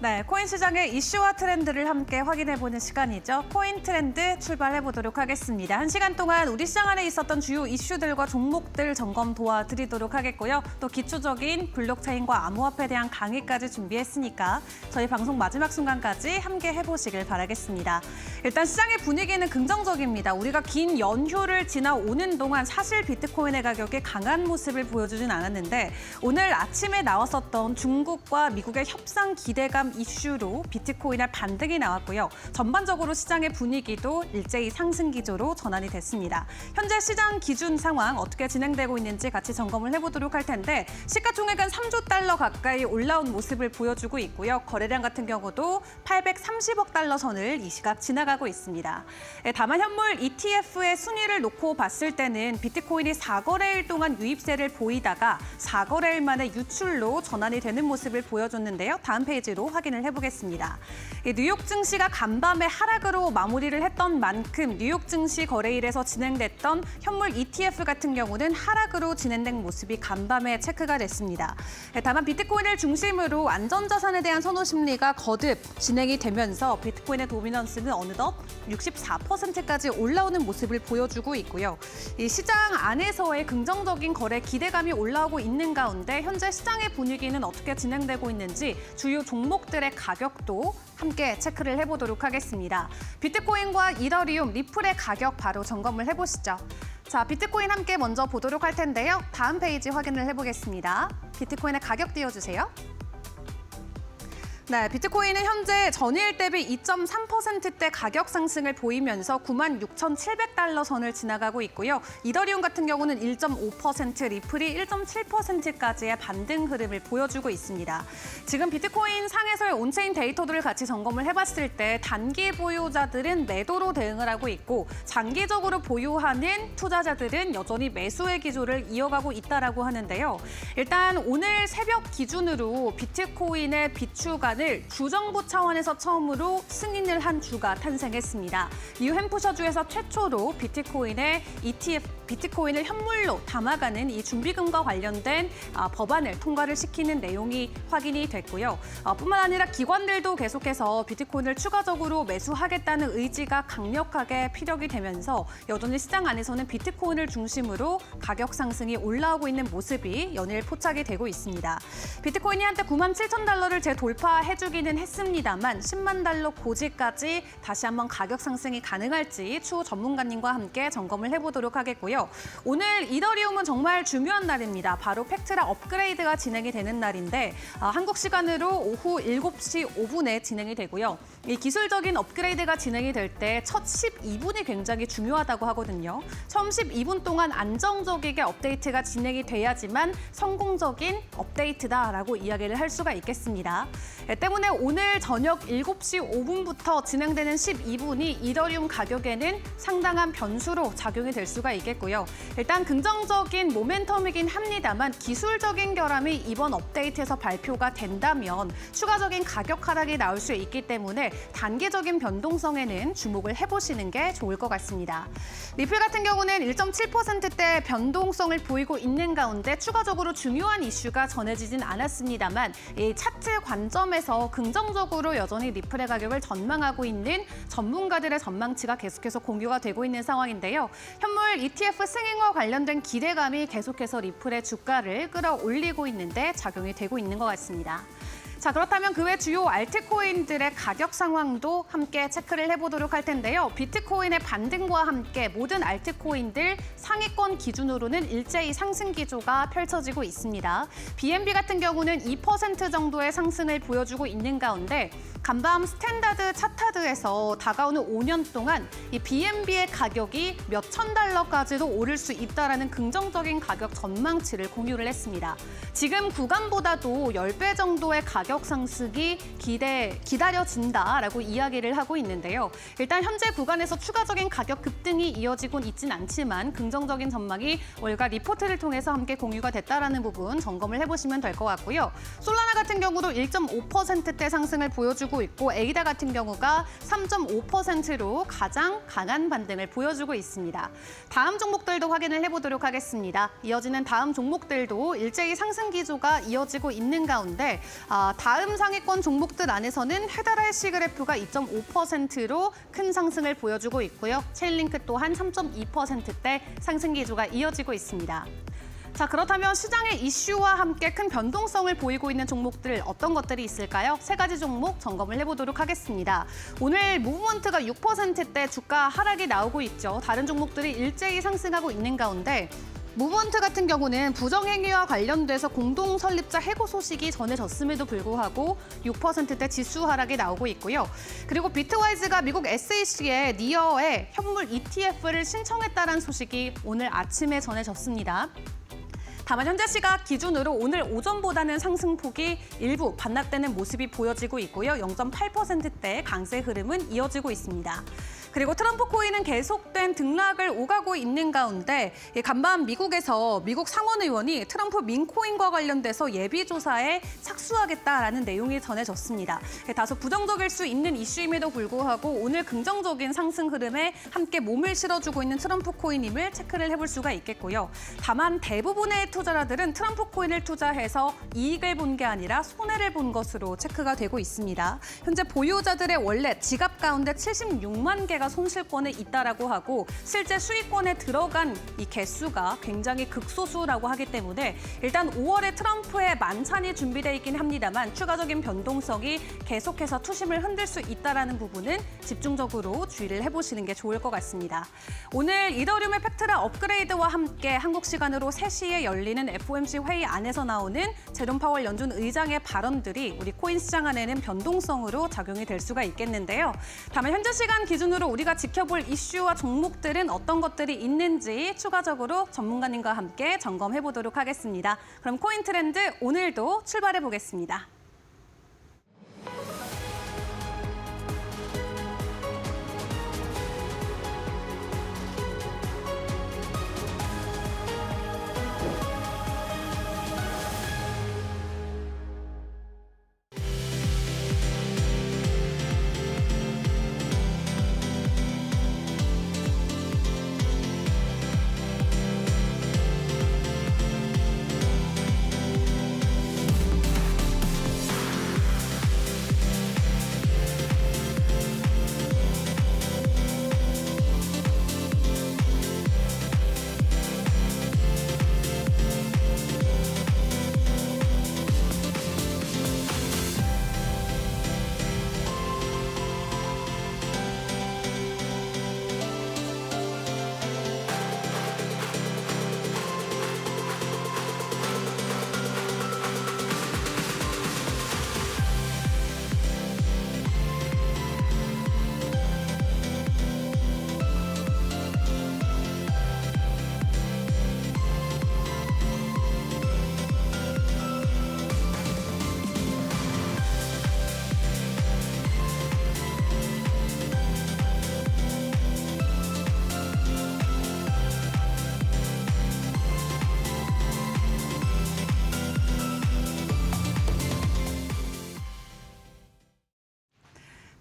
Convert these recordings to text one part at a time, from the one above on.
네, 코인 시장의 이슈와 트렌드를 함께 확인해보는 시간이죠. 코인 트렌드 출발해보도록 하겠습니다. 1시간 동안 우리 시장 안에 있었던 주요 이슈들과 종목들 점검 도와드리도록 하겠고요. 또 기초적인 블록체인과 암호화폐에 대한 강의까지 준비했으니까 저희 방송 마지막 순간까지 함께 해보시길 바라겠습니다. 일단 시장의 분위기는 긍정적입니다. 우리가 긴 연휴를 지나오는 동안 사실 비트코인의 가격이 강한 모습을 보여주진 않았는데 오늘 아침에 나왔었던 중국과 미국의 협상 기대감 이슈로 비트코인의 반등이 나왔고요. 전반적으로 시장의 분위기도 일제히 상승 기조로 전환이 됐습니다. 현재 시장 기준 상황 어떻게 진행되고 있는지 같이 점검을 해보도록 할 텐데 시가총액은 3조 달러 가까이 올라온 모습을 보여주고 있고요. 거래량 같은 경우도 830억 달러 선을 이 시각 지나가고 있습니다. 다만 현물 ETF의 순위를 놓고 봤을 때는 비트코인이 4거래일 동안 유입세를 보이다가 4거래일 만에 유출로 전환이 되는 모습을 보여줬는데요. 다음 페이지로 확인을 해보겠습니다. 뉴욕 증시가 간밤에 하락으로 마무리를 했던 만큼 뉴욕 증시 거래일에서 진행됐던 현물 ETF 같은 경우는 하락으로 진행된 모습이 간밤에 체크가 됐습니다. 다만 비트코인을 중심으로 안전자산에 대한 선호 심리가 거듭 진행이 되면서 비트코인의 도미넌스는 어느덧 64%까지 올라오는 모습을 보여주고 있고요. 이 시장 안에서의 긍정적인 거래 기대감이 올라오고 있는 가운데 현재 시장의 분위기는 어떻게 진행되고 있는지 주요 종목들의 가격도 함께 체크를 해보도록 하겠습니다. 비트코인과 이더리움, 리플의 가격 바로 점검을 해보시죠. 자, 비트코인 함께 먼저 보도록 할 텐데요. 다음 페이지 확인을 해보겠습니다. 비트코인의 가격 띄워주세요. 네, 비트코인은 현재 전일 대비 2.3%대 가격 상승을 보이면서 96,700달러 선을 지나가고 있고요. 이더리움 같은 경우는 1.5%, 리플이 1.7%까지의 반등 흐름을 보여주고 있습니다. 지금 비트코인 상에서의 온체인 데이터들을 같이 점검을 해봤을 때 단기 보유자들은 매도로 대응을 하고 있고 장기적으로 보유하는 투자자들은 여전히 매수의 기조를 이어가고 있다라고 하는데요. 일단 오늘 새벽 기준으로 비트코인의 비추가는 주정부 차원에서 처음으로 승인을 한 주가 탄생했습니다. 뉴햄프셔주에서 최초로 비트코인의 ETF, 비트코인을 현물로 담아가는 이 준비금과 관련된 법안을 통과를 시키는 내용이 확인이 됐고요. 뿐만 아니라 기관들도 계속해서 비트코인을 추가적으로 매수하겠다는 의지가 강력하게 피력이 되면서 여전히 시장 안에서는 비트코인을 중심으로 가격 상승이 올라오고 있는 모습이 연일 포착이 되고 있습니다. 비트코인이 한때 97,000달러를 재돌파해주기는 했습니다만 10만 달러 고지까지 다시 한번 가격 상승이 가능할지 추후 전문가님과 함께 점검을 해보도록 하겠고요. 오늘 이더리움은 정말 중요한 날입니다. 바로 팩트라 업그레이드가 진행이 되는 날인데 한국 시간으로 오후 7시 5분에 진행이 되고요. 이 기술적인 업그레이드가 진행이 될 때 첫 12분이 굉장히 중요하다고 하거든요. 처음 12분 동안 안정적이게 업데이트가 진행이 돼야지만 성공적인 업데이트다라고 이야기를 할 수가 있겠습니다. 때문에 오늘 저녁 7시 5분부터 진행되는 12분이 이더리움 가격에는 상당한 변수로 작용이 될 수가 있겠고요. 일단 긍정적인 모멘텀이긴 합니다만 기술적인 결함이 이번 업데이트에서 발표가 된다면 추가적인 가격 하락이 나올 수 있기 때문에 단기적인 변동성에는 주목을 해보시는 게 좋을 것 같습니다. 리플 같은 경우는 1.7%대 변동성을 보이고 있는 가운데 추가적으로 중요한 이슈가 전해지진 않았습니다만 이 차트 관점에서 긍정적으로 여전히 리플의 가격을 전망하고 있는 전문가들의 전망치가 계속해서 공유가 되고 있는 상황인데요. 현물 ETF 승인과 관련된 기대감이 계속해서 리플의 주가를 끌어올리고 있는데 작용이 되고 있는 것 같습니다. 자, 그렇다면 그 외 주요 알트코인들의 가격 상황도 함께 체크를 해보도록 할 텐데요. 비트코인의 반등과 함께 모든 알트코인들 상위권 기준으로는 일제히 상승 기조가 펼쳐지고 있습니다. BNB 같은 경우는 2% 정도의 상승을 보여주고 있는 가운데 간밤 스탠다드 차타드에서 다가오는 5년 동안 이 BNB의 가격이 몇천 달러까지도 오를 수 있다라는 긍정적인 가격 전망치를 공유를 했습니다. 지금 구간보다도 10배 정도의 가격 상승이 기다려진다라고 이야기를 하고 있는데요. 일단 현재 구간에서 추가적인 가격 급등이 이어지곤 있진 않지만 긍정적인 전망이 월가 리포트를 통해서 함께 공유가 됐다라는 부분 점검을 해보시면 될 것 같고요. 솔라나 같은 경우도 1.5%대 상승을 보여주고 있고 에이다 같은 경우가 3.5%로 가장 강한 반등을 보여주고 있습니다. 다음 종목들도 확인을 해보도록 하겠습니다. 이어지는 다음 종목들도 일제히 상승 기조가 이어지고 있는 가운데 다음 상위권 종목들 안에서는 헤드라이시 그래프가 2.5%로 큰 상승을 보여주고 있고요. 체인링크 또한 3.2%대 상승 기조가 이어지고 있습니다. 자, 그렇다면 시장의 이슈와 함께 큰 변동성을 보이고 있는 종목들 어떤 것들이 있을까요? 세 가지 종목 점검을 해보도록 하겠습니다. 오늘 무브먼트가 6%대 주가 하락이 나오고 있죠. 다른 종목들이 일제히 상승하고 있는 가운데 무브먼트 같은 경우는 부정행위와 관련돼서 공동 설립자 해고 소식이 전해졌음에도 불구하고 6%대 지수 하락이 나오고 있고요. 그리고 비트와이즈가 미국 SEC의 니어의 현물 ETF를 신청했다는 소식이 오늘 아침에 전해졌습니다. 다만 현재 시각 기준으로 오늘 오전보다는 상승폭이 일부 반납되는 모습이 보여지고 있고요. 0.8%대의 강세 흐름은 이어지고 있습니다. 그리고 트럼프 코인은 계속된 등락을 오가고 있는 가운데 간밤 미국에서 미국 상원 의원이 트럼프 민코인과 관련돼서 예비조사에 착수하겠다라는 내용이 전해졌습니다. 다소 부정적일 수 있는 이슈임에도 불구하고 오늘 긍정적인 상승 흐름에 함께 몸을 실어주고 있는 트럼프 코인임을 체크를 해볼 수가 있겠고요. 다만 대부분의 투자자들은 트럼프 코인을 투자해서 이익을 본 게 아니라 손해를 본 것으로 체크가 되고 있습니다. 현재 보유자들의 원래 지갑 가운데 76만 개가 손실권에 있다라고 하고 실제 수익권에 들어간 이 개수가 굉장히 극소수라고 하기 때문에 일단 5월에 트럼프의 만찬이 준비되어 있긴 합니다만 추가적인 변동성이 계속해서 투심을 흔들 수 있다라는 부분은 집중적으로 주의를 해보시는 게 좋을 것 같습니다. 오늘 이더리움의 팩트라 업그레이드와 함께 한국 시간으로 3시에 열리는 FOMC 회의 안에서 나오는 제롬 파월 연준 의장의 발언들이 우리 코인 시장 안에는 변동성으로 작용이 될 수가 있겠는데요. 다만 현재 시간 기준으로 우리가 지켜볼 이슈와 종목들은 어떤 것들이 있는지 추가적으로 전문가님과 함께 점검해 보도록 하겠습니다. 그럼 코인 트렌드 오늘도 출발해 보겠습니다.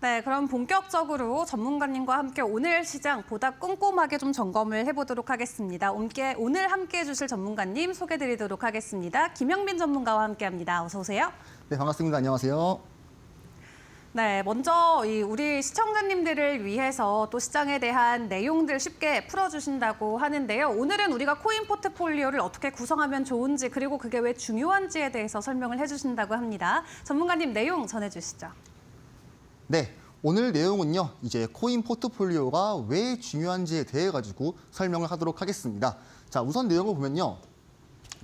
네, 그럼 본격적으로 전문가님과 함께 오늘 시장 보다 꼼꼼하게 좀 점검을 해보도록 하겠습니다. 오늘 함께해 주실 전문가님 소개드리도록 하겠습니다. 김영민 전문가와 함께합니다. 어서 오세요. 네, 반갑습니다. 안녕하세요. 네, 먼저 우리 시청자님들을 위해서 또 시장에 대한 내용들 쉽게 풀어주신다고 하는데요. 오늘은 우리가 코인 포트폴리오를 어떻게 구성하면 좋은지 그리고 그게 왜 중요한지에 대해서 설명을 해주신다고 합니다. 전문가님 내용 전해주시죠. 네, 오늘 내용은요. 이제 코인 포트폴리오가 왜 중요한지에 대해 가지고 설명을 하도록 하겠습니다. 자, 우선 내용을 보면요.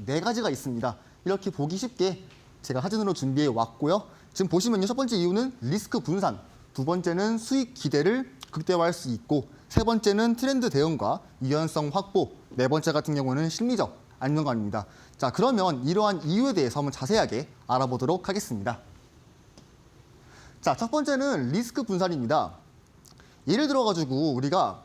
4가지가 있습니다. 이렇게 보기 쉽게 제가 사진으로 준비해 왔고요. 지금 보시면요. 첫 번째 이유는 리스크 분산, 두 번째는 수익 기대를 극대화할 수 있고, 세 번째는 트렌드 대응과 유연성 확보, 네 번째 같은 경우는 심리적 안정감입니다. 자, 그러면 이러한 이유에 대해서 한번 자세하게 알아보도록 하겠습니다. 자, 첫 번째는 리스크 분산입니다. 예를 들어가지고 우리가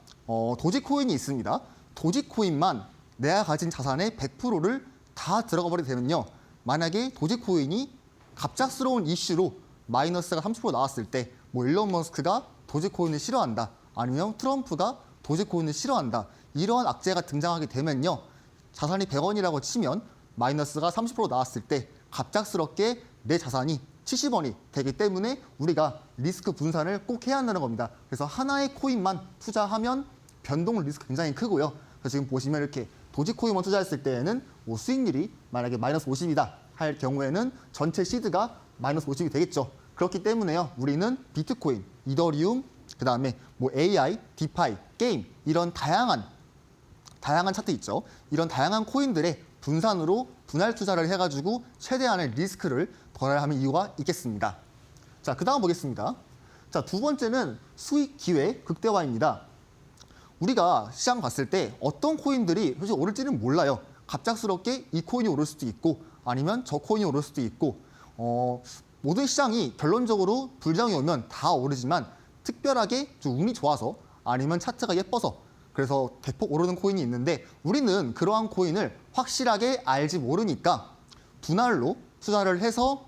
도지코인이 있습니다. 도지코인만 내가 가진 자산의 100%를 다 들어가 버리게 되면요. 만약에 도지코인이 갑작스러운 이슈로 마이너스가 30% 나왔을 때 뭐 일론 머스크가 도지코인을 싫어한다. 아니면 트럼프가 도지코인을 싫어한다. 이러한 악재가 등장하게 되면요. 자산이 100원이라고 치면 마이너스가 30% 나왔을 때 갑작스럽게 내 자산이 70원이 되기 때문에 우리가 리스크 분산을 꼭 해야 한다는 겁니다. 그래서 하나의 코인만 투자하면 변동 리스크 굉장히 크고요. 그래서 지금 보시면 이렇게 도지코인만 투자했을 때에는 뭐 수익률이 만약에 마이너스 50이다 할 경우에는 전체 시드가 마이너스 50이 되겠죠. 그렇기 때문에요. 우리는 비트코인, 이더리움, 그다음에 뭐 AI, 디파이, 게임 이런 다양한 차트 있죠. 이런 다양한 코인들의 분산으로 분할 투자를 해가지고 최대한의 리스크를 덜어야 하는 이유가 있겠습니다. 자, 그다음 보겠습니다. 자, 두 번째는 수익 기회 극대화입니다. 우리가 시장 봤을 때 어떤 코인들이 사실 오를지는 몰라요. 갑작스럽게 이 코인이 오를 수도 있고 아니면 저 코인이 오를 수도 있고 모든 시장이 결론적으로 불장이 오면 다 오르지만 특별하게 좀 운이 좋아서 아니면 차트가 예뻐서 그래서 대폭 오르는 코인이 있는데 우리는 그러한 코인을 확실하게 알지 모르니까 분할로 투자를 해서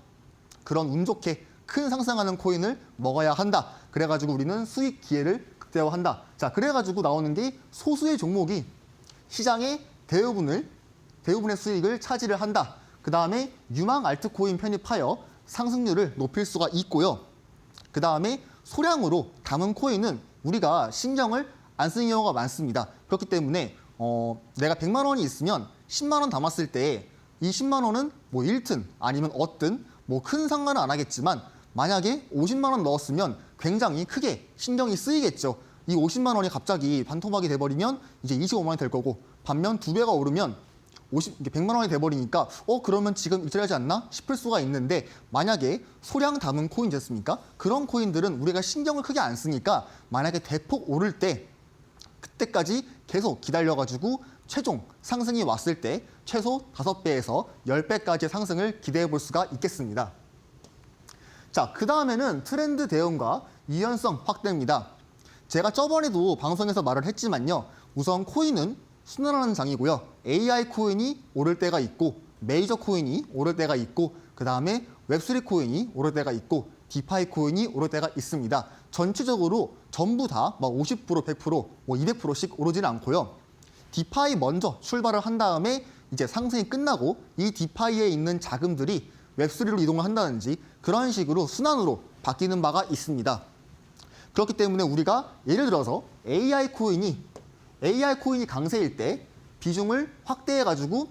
그런 운 좋게 큰 상승하는 코인을 먹어야 한다. 그래가지고 우리는 수익 기회를 극대화한다. 자, 그래가지고 나오는 게 소수의 종목이 시장의 대부분의 수익을 차지를 한다. 그 다음에 유망 알트코인 편입하여 상승률을 높일 수가 있고요. 그 다음에 소량으로 담은 코인은 우리가 신경을 안 쓰는 경우가 많습니다. 그렇기 때문에 내가 100만 원이 있으면 10만 원 담았을 때 이 10만 원은 뭐 1튼 아니면 어떤 뭐 큰 상관은 안 하겠지만 만약에 50만 원 넣었으면 굉장히 크게 신경이 쓰이겠죠. 이 50만 원이 갑자기 반토막이 돼버리면 이제 25만 원이 될 거고 반면 2배가 오르면 100만 원이 돼버리니까 그러면 지금 이탈하지 않나 싶을 수가 있는데 만약에 소량 담은 코인 됐습니까? 그런 코인들은 우리가 신경을 크게 안 쓰니까 만약에 대폭 오를 때 그때까지 계속 기다려가지고 최종 상승이 왔을 때 최소 5배에서 10배까지의 상승을 기대해 볼 수가 있겠습니다. 자, 그 다음에는 트렌드 대응과 유연성 확대입니다. 제가 저번에도 방송에서 말을 했지만요. 우선 코인은 순환하는 장이고요. AI 코인이 오를 때가 있고 메이저 코인이 오를 때가 있고 그 다음에 웹3 코인이 오를 때가 있고 디파이 코인이 오를 때가 있습니다. 전체적으로 전부 다 막 50%, 100%, 뭐 200%씩 오르지는 않고요. 디파이 먼저 출발을 한 다음에 이제 상승이 끝나고 이 디파이에 있는 자금들이 웹3로 이동을 한다든지 그런 식으로 순환으로 바뀌는 바가 있습니다. 그렇기 때문에 우리가 예를 들어서 AI 코인이 강세일 때 비중을 확대해가지고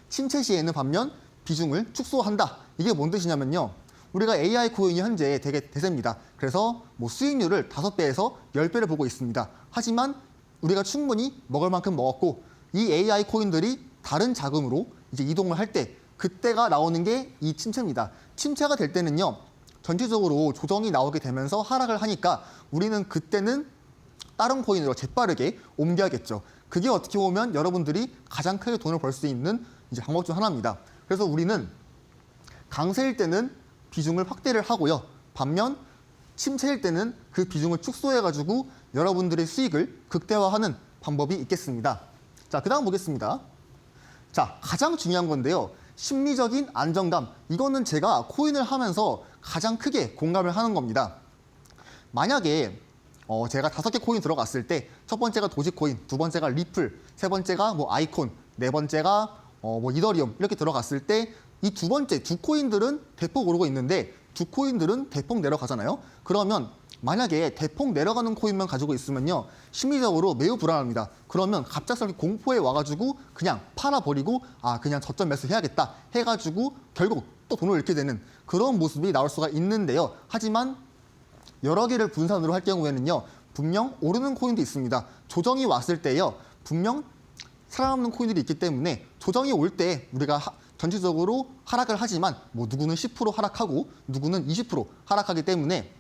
침체 시에는 반면 비중을 축소한다. 이게 뭔 뜻이냐면요. 우리가 AI 코인이 현재 되게 대세입니다. 그래서 뭐 수익률을 5배에서 10배를 보고 있습니다. 하지만 우리가 충분히 먹을 만큼 먹었고 이 AI 코인들이 다른 자금으로 이제 이동을 할 때 그때가 나오는 게 이 침체입니다. 침체가 될 때는요. 전체적으로 조정이 나오게 되면서 하락을 하니까 우리는 그때는 다른 코인으로 재빠르게 옮겨야겠죠. 그게 어떻게 보면 여러분들이 가장 크게 돈을 벌 수 있는 이제 방법 중 하나입니다. 그래서 우리는 강세일 때는 비중을 확대를 하고요. 반면 침체일 때는 그 비중을 축소해가지고 여러분들의 수익을 극대화하는 방법이 있겠습니다. 자, 그 다음 보겠습니다. 자, 가장 중요한 건데요. 심리적인 안정감. 이거는 제가 코인을 하면서 가장 크게 공감을 하는 겁니다. 만약에 제가 5개 코인 들어갔을 때 첫 번째가 도지코인, 두 번째가 리플, 세 번째가 뭐 아이콘, 네 번째가 뭐 이더리움 이렇게 들어갔을 때 이 두 번째 두 코인들은 대폭 오르고 있는데 두 코인들은 대폭 내려가잖아요. 그러면 만약에 대폭 내려가는 코인만 가지고 있으면요. 심리적으로 매우 불안합니다. 그러면 갑작스럽게 공포에 와가지고 그냥 팔아버리고 그냥 저점 매수해야겠다 해가지고 결국 또 돈을 잃게 되는 그런 모습이 나올 수가 있는데요. 하지만 여러 개를 분산으로 할 경우에는요. 분명 오르는 코인도 있습니다. 조정이 왔을 때요. 분명 살아남는 코인들이 있기 때문에 조정이 올 때 우리가 전체적으로 하락을 하지만 뭐 누구는 10% 하락하고 누구는 20% 하락하기 때문에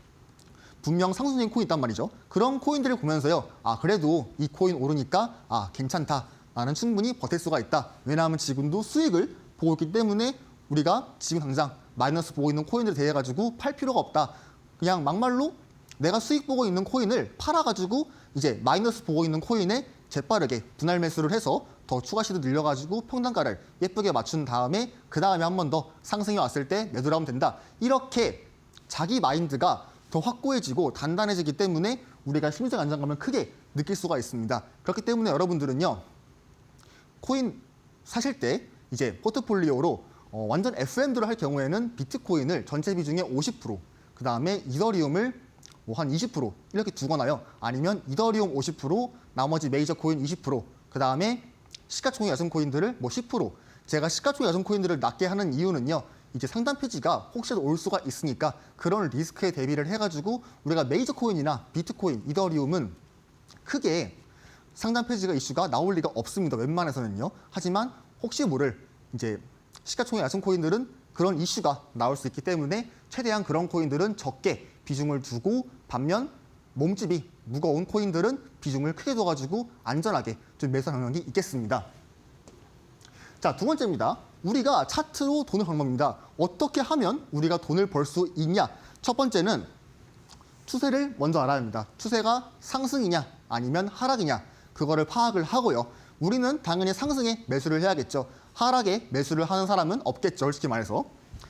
분명 상승적인 코인이 있단 말이죠. 그런 코인들을 보면서요. 그래도 이 코인 오르니까 괜찮다. 나는 충분히 버틸 수가 있다. 왜냐하면 지금도 수익을 보고 있기 때문에 우리가 지금 당장 마이너스 보고 있는 코인들에 대해 가지고 팔 필요가 없다. 그냥 막말로 내가 수익 보고 있는 코인을 팔아가지고 이제 마이너스 보고 있는 코인에 재빠르게 분할 매수를 해서 더 추가 시드 늘려가지고 평단가를 예쁘게 맞춘 다음에 그 다음에 한 번 더 상승이 왔을 때 매도를 하면 된다. 이렇게 자기 마인드가 더 확고해지고 단단해지기 때문에 우리가 심리적 안정감을 크게 느낄 수가 있습니다. 그렇기 때문에 여러분들은요. 코인 사실 때 이제 포트폴리오로 완전 FM도를 할 경우에는 비트코인을 전체 비중의 50%, 그 다음에 이더리움을 뭐 한 20% 이렇게 두거나요. 아니면 이더리움 50%, 나머지 메이저 코인 20%, 그 다음에 시가총액 낮은 코인들을 뭐 10%. 제가 시가총액 낮은 코인들을 낮게 하는 이유는요. 이제 상단 폐지가 혹시라도 올 수가 있으니까 그런 리스크에 대비를 해가지고 우리가 메이저 코인이나 비트코인, 이더리움은 크게 상단 폐지가 이슈가 나올 리가 없습니다. 웬만해서는요. 하지만 혹시 모를 이제 시가총액 낮은 코인들은 그런 이슈가 나올 수 있기 때문에 최대한 그런 코인들은 적게 비중을 두고 반면 몸집이 무거운 코인들은 비중을 크게 둬가지고 안전하게 좀 매수 경향이 있겠습니다. 자, 두 번째입니다. 우리가 차트로 돈을 버는 방법입니다. 어떻게 하면 우리가 돈을 벌 수 있냐? 첫 번째는 추세를 먼저 알아야 합니다. 추세가 상승이냐 아니면 하락이냐 그거를 파악을 하고요. 우리는 당연히 상승에 매수를 해야겠죠. 하락에 매수를 하는 사람은 없겠죠. 솔직히 말해서.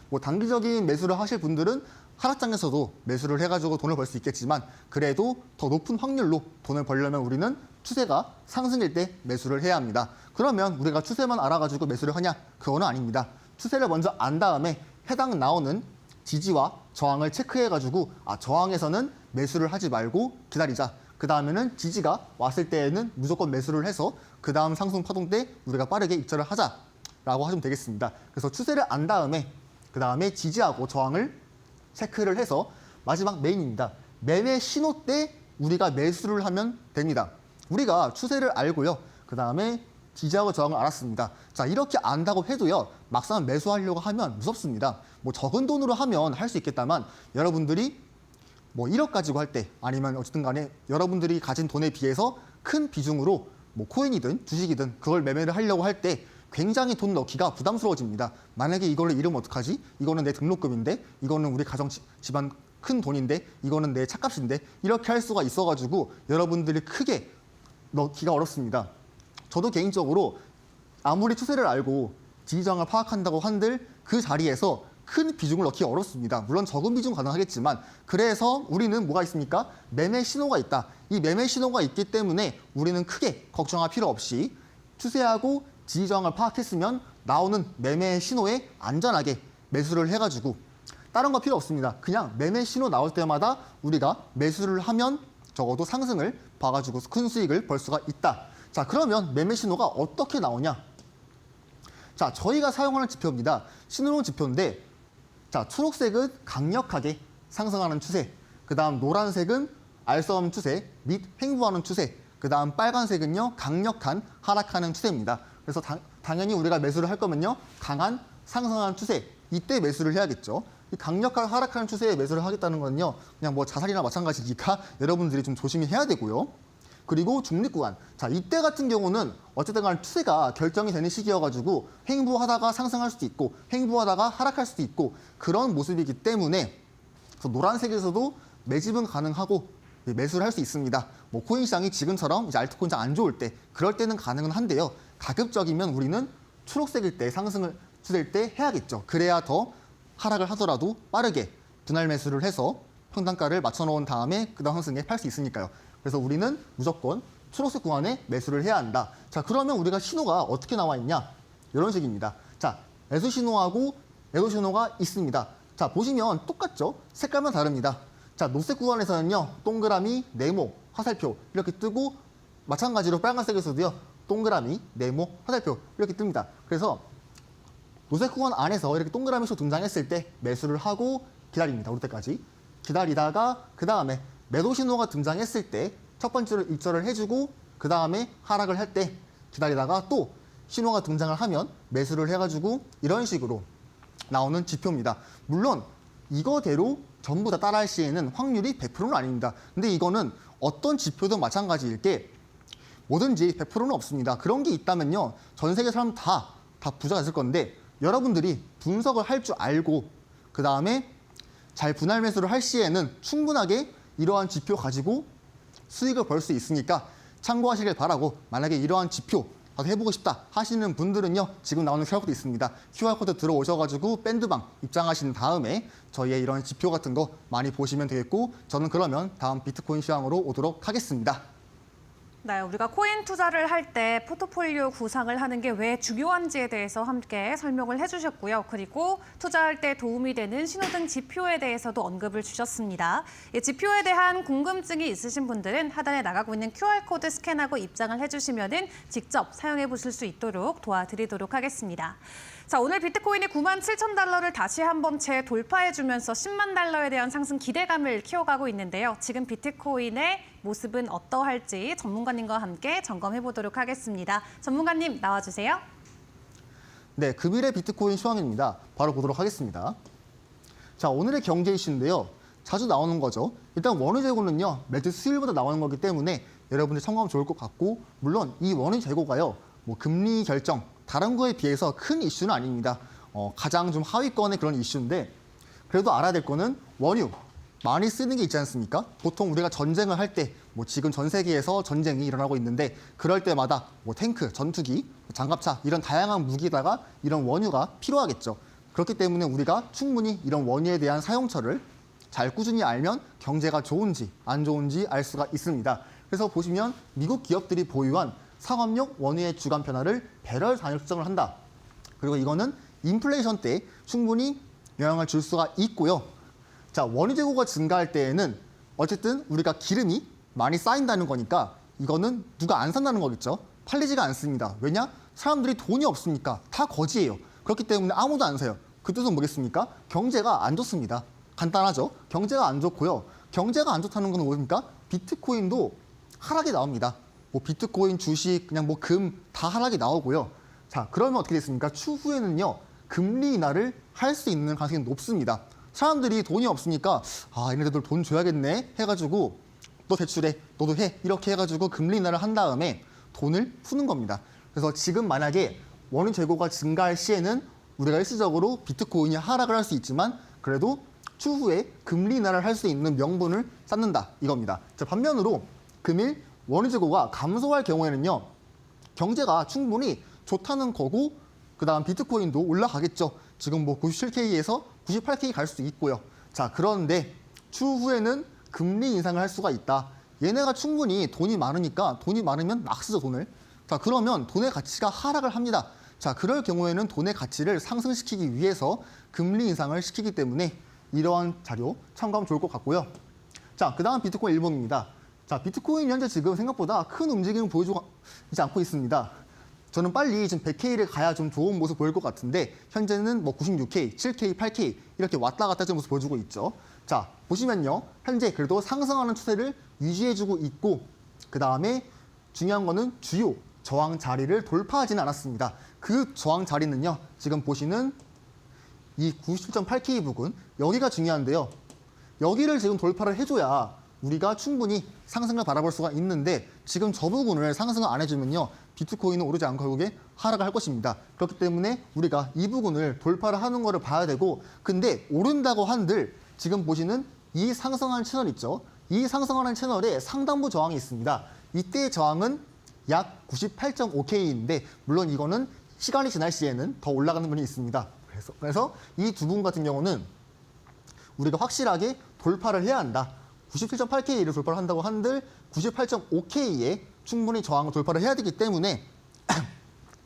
뭐 단기적인 매수를 하실 분들은 하락장에서도 매수를 해가지고 돈을 벌 수 있겠지만 그래도 더 높은 확률로 돈을 벌려면 우리는 추세가 상승일 때 매수를 해야 합니다. 그러면 우리가 추세만 알아가지고 매수를 하냐? 그거는 아닙니다. 추세를 먼저 안 다음에 해당 나오는 지지와 저항을 체크해가지고 저항에서는 매수를 하지 말고 기다리자. 그 다음에는 지지가 왔을 때에는 무조건 매수를 해서 그 다음 상승 파동 때 우리가 빠르게 입절을 하자라고 하시면 되겠습니다. 그래서 추세를 안 다음에 그 다음에 지지하고 저항을 체크를 해서 마지막 메인입니다. 매매 신호 때 우리가 매수를 하면 됩니다. 우리가 추세를 알고요. 그 다음에 지지하고 저항을 알았습니다. 자, 이렇게 안다고 해도요. 막상 매수하려고 하면 무섭습니다. 뭐 적은 돈으로 하면 할 수 있겠다만 여러분들이 뭐 1억 가지고 할 때 아니면 어쨌든 간에 여러분들이 가진 돈에 비해서 큰 비중으로 뭐 코인이든 주식이든 그걸 매매를 하려고 할 때 굉장히 돈 넣기가 부담스러워집니다. 만약에 이걸로 잃으면 어떡하지? 이거는 내 등록금인데 이거는 우리 가정 집안 큰 돈인데 이거는 내 차값인데 이렇게 할 수가 있어가지고 여러분들이 크게 넣기가 어렵습니다. 저도 개인적으로 아무리 추세를 알고 지지저항을 파악한다고 한들 그 자리에서 큰 비중을 넣기 어렵습니다. 물론 적은 비중 가능하겠지만 그래서 우리는 뭐가 있습니까? 매매 신호가 있다. 이 매매 신호가 있기 때문에 우리는 크게 걱정할 필요 없이 추세하고 지지저항을 파악했으면 나오는 매매 신호에 안전하게 매수를 해가지고 다른 거 필요 없습니다. 그냥 매매 신호 나올 때마다 우리가 매수를 하면 적어도 상승을 봐가지고 큰 수익을 벌 수가 있다. 자, 그러면 매매 신호가 어떻게 나오냐? 자, 저희가 사용하는 지표입니다. 신호론 지표인데 자, 초록색은 강력하게 상승하는 추세, 그 다음 노란색은 알 수 없는 추세 및 횡보하는 추세, 그 다음 빨간색은요 강력한 하락하는 추세입니다. 그래서 당연히 우리가 매수를 할 거면요 강한 상승하는 추세 이때 매수를 해야겠죠. 이 강력한 하락하는 추세에 매수를 하겠다는 건요 그냥 뭐 자살이나 마찬가지니까 여러분들이 좀 조심히 해야 되고요. 그리고 중립 구간. 자, 이때 같은 경우는 어쨌든 간에 추세가 결정이 되는 시기여가지고 횡보하다가 상승할 수도 있고 횡보하다가 하락할 수도 있고 그런 모습이기 때문에 그래서 노란색에서도 매집은 가능하고 매수를 할 수 있습니다. 뭐 코인 시장이 지금처럼 이제 알트코인 안 좋을 때 그럴 때는 가능은 한데요. 가급적이면 우리는 초록색일 때 상승을 추세일 때 해야겠죠. 그래야 더 하락을 하더라도 빠르게 분할 매수를 해서 평단가를 맞춰놓은 다음에 그 다음 상승에 팔 수 있으니까요. 그래서 우리는 무조건 초록색 구간에 매수를 해야 한다. 자, 그러면 우리가 신호가 어떻게 나와 있냐? 이런 식입니다. 자, 매수 신호하고 매도 신호가 있습니다. 자, 보시면 똑같죠? 색깔만 다릅니다. 자, 녹색 구간에서는요, 동그라미, 네모, 화살표 이렇게 뜨고 마찬가지로 빨간색에서도요, 동그라미, 네모, 화살표 이렇게 뜹니다. 그래서 녹색 구간 안에서 이렇게 동그라미로 등장했을 때 매수를 하고 기다립니다. 올 때까지. 기다리다가 그 다음에 매도 신호가 등장했을 때 첫 번째로 입절을 해주고 그 다음에 하락을 할 때 기다리다가 또 신호가 등장을 하면 매수를 해가지고 이런 식으로 나오는 지표입니다. 물론 이거대로 전부 다 따라할 시에는 확률이 100%는 아닙니다. 근데 이거는 어떤 지표도 마찬가지일 게 뭐든지 100%는 없습니다. 그런 게 있다면요. 전 세계 사람 다 부자가 됐을 건데 여러분들이 분석을 할 줄 알고 그 다음에 잘 분할 매수를 할 시에는 충분하게 이러한 지표 가지고 수익을 벌 수 있으니까 참고하시길 바라고 만약에 이러한 지표 나도 해보고 싶다 하시는 분들은요. 지금 나오는 QR코드 있습니다. QR코드 들어오셔가지고 밴드방 입장하신 다음에 저희의 이런 지표 같은 거 많이 보시면 되겠고 저는 그러면 다음 비트코인 시황으로 오도록 하겠습니다. 네, 우리가 코인 투자를 할 때 포트폴리오 구상을 하는 게 왜 중요한지에 대해서 함께 설명을 해주셨고요. 그리고 투자할 때 도움이 되는 신호등 지표에 대해서도 언급을 주셨습니다. 이 지표에 대한 궁금증이 있으신 분들은 하단에 나가고 있는 QR코드 스캔하고 입장을 해주시면 직접 사용해 보실 수 있도록 도와드리도록 하겠습니다. 자, 오늘 비트코인이 97,000달러를 다시 한번 재돌파해주면서 10만 달러에 대한 상승 기대감을 키워가고 있는데요. 지금 비트코인의 모습은 어떠할지 전문가님과 함께 점검해 보도록 하겠습니다. 전문가님 나와주세요. 네, 금일의 비트코인 시황입니다. 바로 보도록 하겠습니다. 자, 오늘의 경제 이슈인데요. 자주 나오는 거죠. 일단 원유 재고는요, 매주 수요일마다 나오는 거기 때문에 여러분들 참고하면 좋을 것 같고, 물론 이 원유 재고가요, 뭐 금리 결정, 다른 거에 비해서 큰 이슈는 아닙니다. 가장 좀 하위권의 그런 이슈인데, 그래도 알아야 될 거는 원유 많이 쓰는 게 있지 않습니까? 보통 우리가 전쟁을 할 때, 뭐 지금 전 세계에서 전쟁이 일어나고 있는데, 그럴 때마다 뭐 탱크, 전투기, 장갑차 이런 다양한 무기다가 이런 원유가 필요하겠죠. 그렇기 때문에 우리가 충분히 이런 원유에 대한 사용처를 잘 꾸준히 알면 경제가 좋은지 안 좋은지 알 수가 있습니다. 그래서 보시면 미국 기업들이 보유한 상업용 원유의 주간 변화를 배럴 단위로 측정을 한다. 그리고 이거는 인플레이션 때 충분히 영향을 줄 수가 있고요. 자, 원유 재고가 증가할 때에는 어쨌든 우리가 기름이 많이 쌓인다는 거니까 이거는 누가 안 산다는 거겠죠. 팔리지가 않습니다. 왜냐? 사람들이 돈이 없으니까 다 거지예요. 그렇기 때문에 아무도 안 사요. 그 뜻은 뭐겠습니까? 경제가 안 좋습니다. 간단하죠? 경제가 안 좋고요. 경제가 안 좋다는 건 뭡니까? 비트코인도 하락이 나옵니다. 뭐 비트코인, 주식, 그냥 뭐 금 다 하락이 나오고요. 자, 그러면 어떻게 됐습니까? 추후에는요, 금리 인하를 할 수 있는 가능성이 높습니다. 사람들이 돈이 없으니까 얘네들 돈 줘야겠네 해가지고 너 대출해, 너도 해 이렇게 해가지고 금리 인하를 한 다음에 돈을 푸는 겁니다. 그래서 지금 만약에 원유 재고가 증가할 시에는 우리가 일시적으로 비트코인이 하락을 할 수 있지만 그래도 추후에 금리 인하를 할 수 있는 명분을 쌓는다 이겁니다. 자, 반면으로 금일 원유 재고가 감소할 경우에는요, 경제가 충분히 좋다는 거고 그다음 비트코인도 올라가겠죠. 지금 뭐 97K에서 98K 갈 수 있고요. 자, 그런데 추후에는 금리 인상을 할 수가 있다. 얘네가 충분히 돈이 많으니까 돈이 많으면 막 쓰죠, 돈을. 자, 그러면 돈의 가치가 하락을 합니다. 자, 그럴 경우에는 돈의 가치를 상승시키기 위해서 금리 인상을 시키기 때문에 이러한 자료 참고하면 좋을 것 같고요. 자, 그다음 비트코인 일봉입니다. 자, 비트코인 현재 지금 생각보다 큰 움직임을 보여주지 않고 있습니다. 저는 빨리 지금 100K를 가야 좀 좋은 모습 보일 것 같은데 현재는 뭐 96K, 7K, 8K 이렇게 왔다 갔다 하는 모습 보여주고 있죠. 자, 보시면요. 현재 그래도 상승하는 추세를 유지해주고 있고 그 다음에 중요한 거는 주요 저항 자리를 돌파하지는 않았습니다. 그 저항 자리는요. 지금 보시는 이 97.8K 부근 여기가 중요한데요. 여기를 지금 돌파를 해줘야 우리가 충분히 상승을 바라볼 수가 있는데 지금 저 부분을 상승을 안 해주면요. 비트코인은 오르지 않고 결국에 하락을 할 것입니다. 그렇기 때문에 우리가 이 부분을 돌파를 하는 거를 봐야 되고 근데 오른다고 한들 지금 보시는 이 상승하는 채널 있죠. 이 상승하는 채널에 상단부 저항이 있습니다. 이때의 저항은 약 98.5K인데 물론 이거는 시간이 지날 시에는 더 올라가는 분이 있습니다. 그래서 이 두 분 같은 경우는 우리가 확실하게 돌파를 해야 한다. 97.8K를 돌파를 한다고 한들 98.5K에 충분히 저항을 돌파를 해야 되기 때문에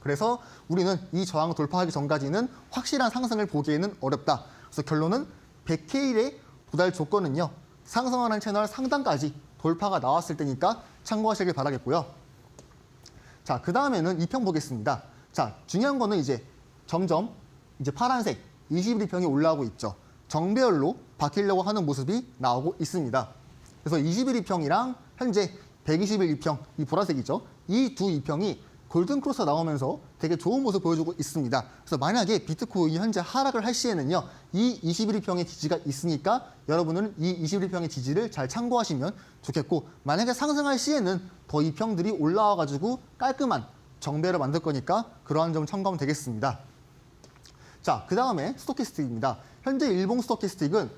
그래서 우리는 이 저항을 돌파하기 전까지는 확실한 상승을 보기에는 어렵다. 그래서 결론은 100K의 도달 조건은요. 상승하는 채널 상단까지 돌파가 나왔을 때니까 참고하시길 바라겠고요. 자, 그 다음에는 2평 보겠습니다. 자, 중요한 거는 이제 점점 이제 파란색 21평이 올라오고 있죠. 정배열로 바뀌려고 하는 모습이 나오고 있습니다. 그래서 21이평이랑 현재 121이평, 이 보라색이죠. 이 두 이평이 골든크로스가 나오면서 되게 좋은 모습 보여주고 있습니다. 그래서 만약에 비트코인이 현재 하락을 할 시에는요. 이 21이평의 지지가 있으니까 여러분은 이 21이평의 지지를 잘 참고하시면 좋겠고 만약에 상승할 시에는 더 이 평들이 올라와가지고 깔끔한 정배를 만들 거니까 그러한 점 참고하면 되겠습니다. 자, 그 다음에 스토캐스틱입니다. 현재 일봉 스토캐스틱은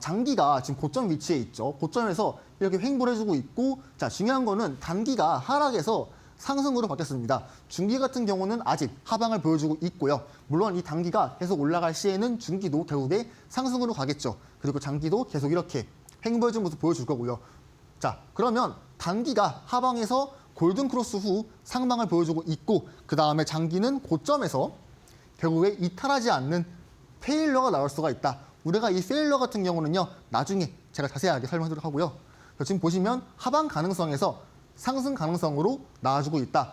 장기가 지금 고점 위치에 있죠. 고점에서 이렇게 횡보를 해주고 있고 자, 중요한 거는 단기가 하락에서 상승으로 바뀌었습니다. 중기 같은 경우는 아직 하방을 보여주고 있고요. 물론 이 단기가 계속 올라갈 시에는 중기도 결국에 상승으로 가겠죠. 그리고 장기도 계속 이렇게 횡보해준 모습 보여줄 거고요. 자, 그러면 단기가 하방에서 골든 크로스 후 상방을 보여주고 있고 그 다음에 장기는 고점에서 결국에 이탈하지 않는 페일러가 나올 수가 있다. 우리가 이 페일러 같은 경우는요. 나중에 제가 자세하게 설명드리도록 하고요. 지금 보시면 하방 가능성에서 상승 가능성으로 나와주고 있다.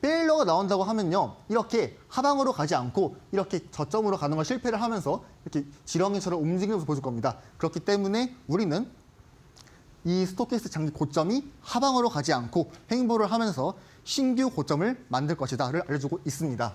페일러가 나온다고 하면요. 이렇게 하방으로 가지 않고 이렇게 저점으로 가는 걸 실패를 하면서 이렇게 지렁이처럼 움직이면서 보여줄 겁니다. 그렇기 때문에 우리는 이 스토캐스틱 장기 고점이 하방으로 가지 않고 횡보를 하면서 신규 고점을 만들 것이다를 알려주고 있습니다.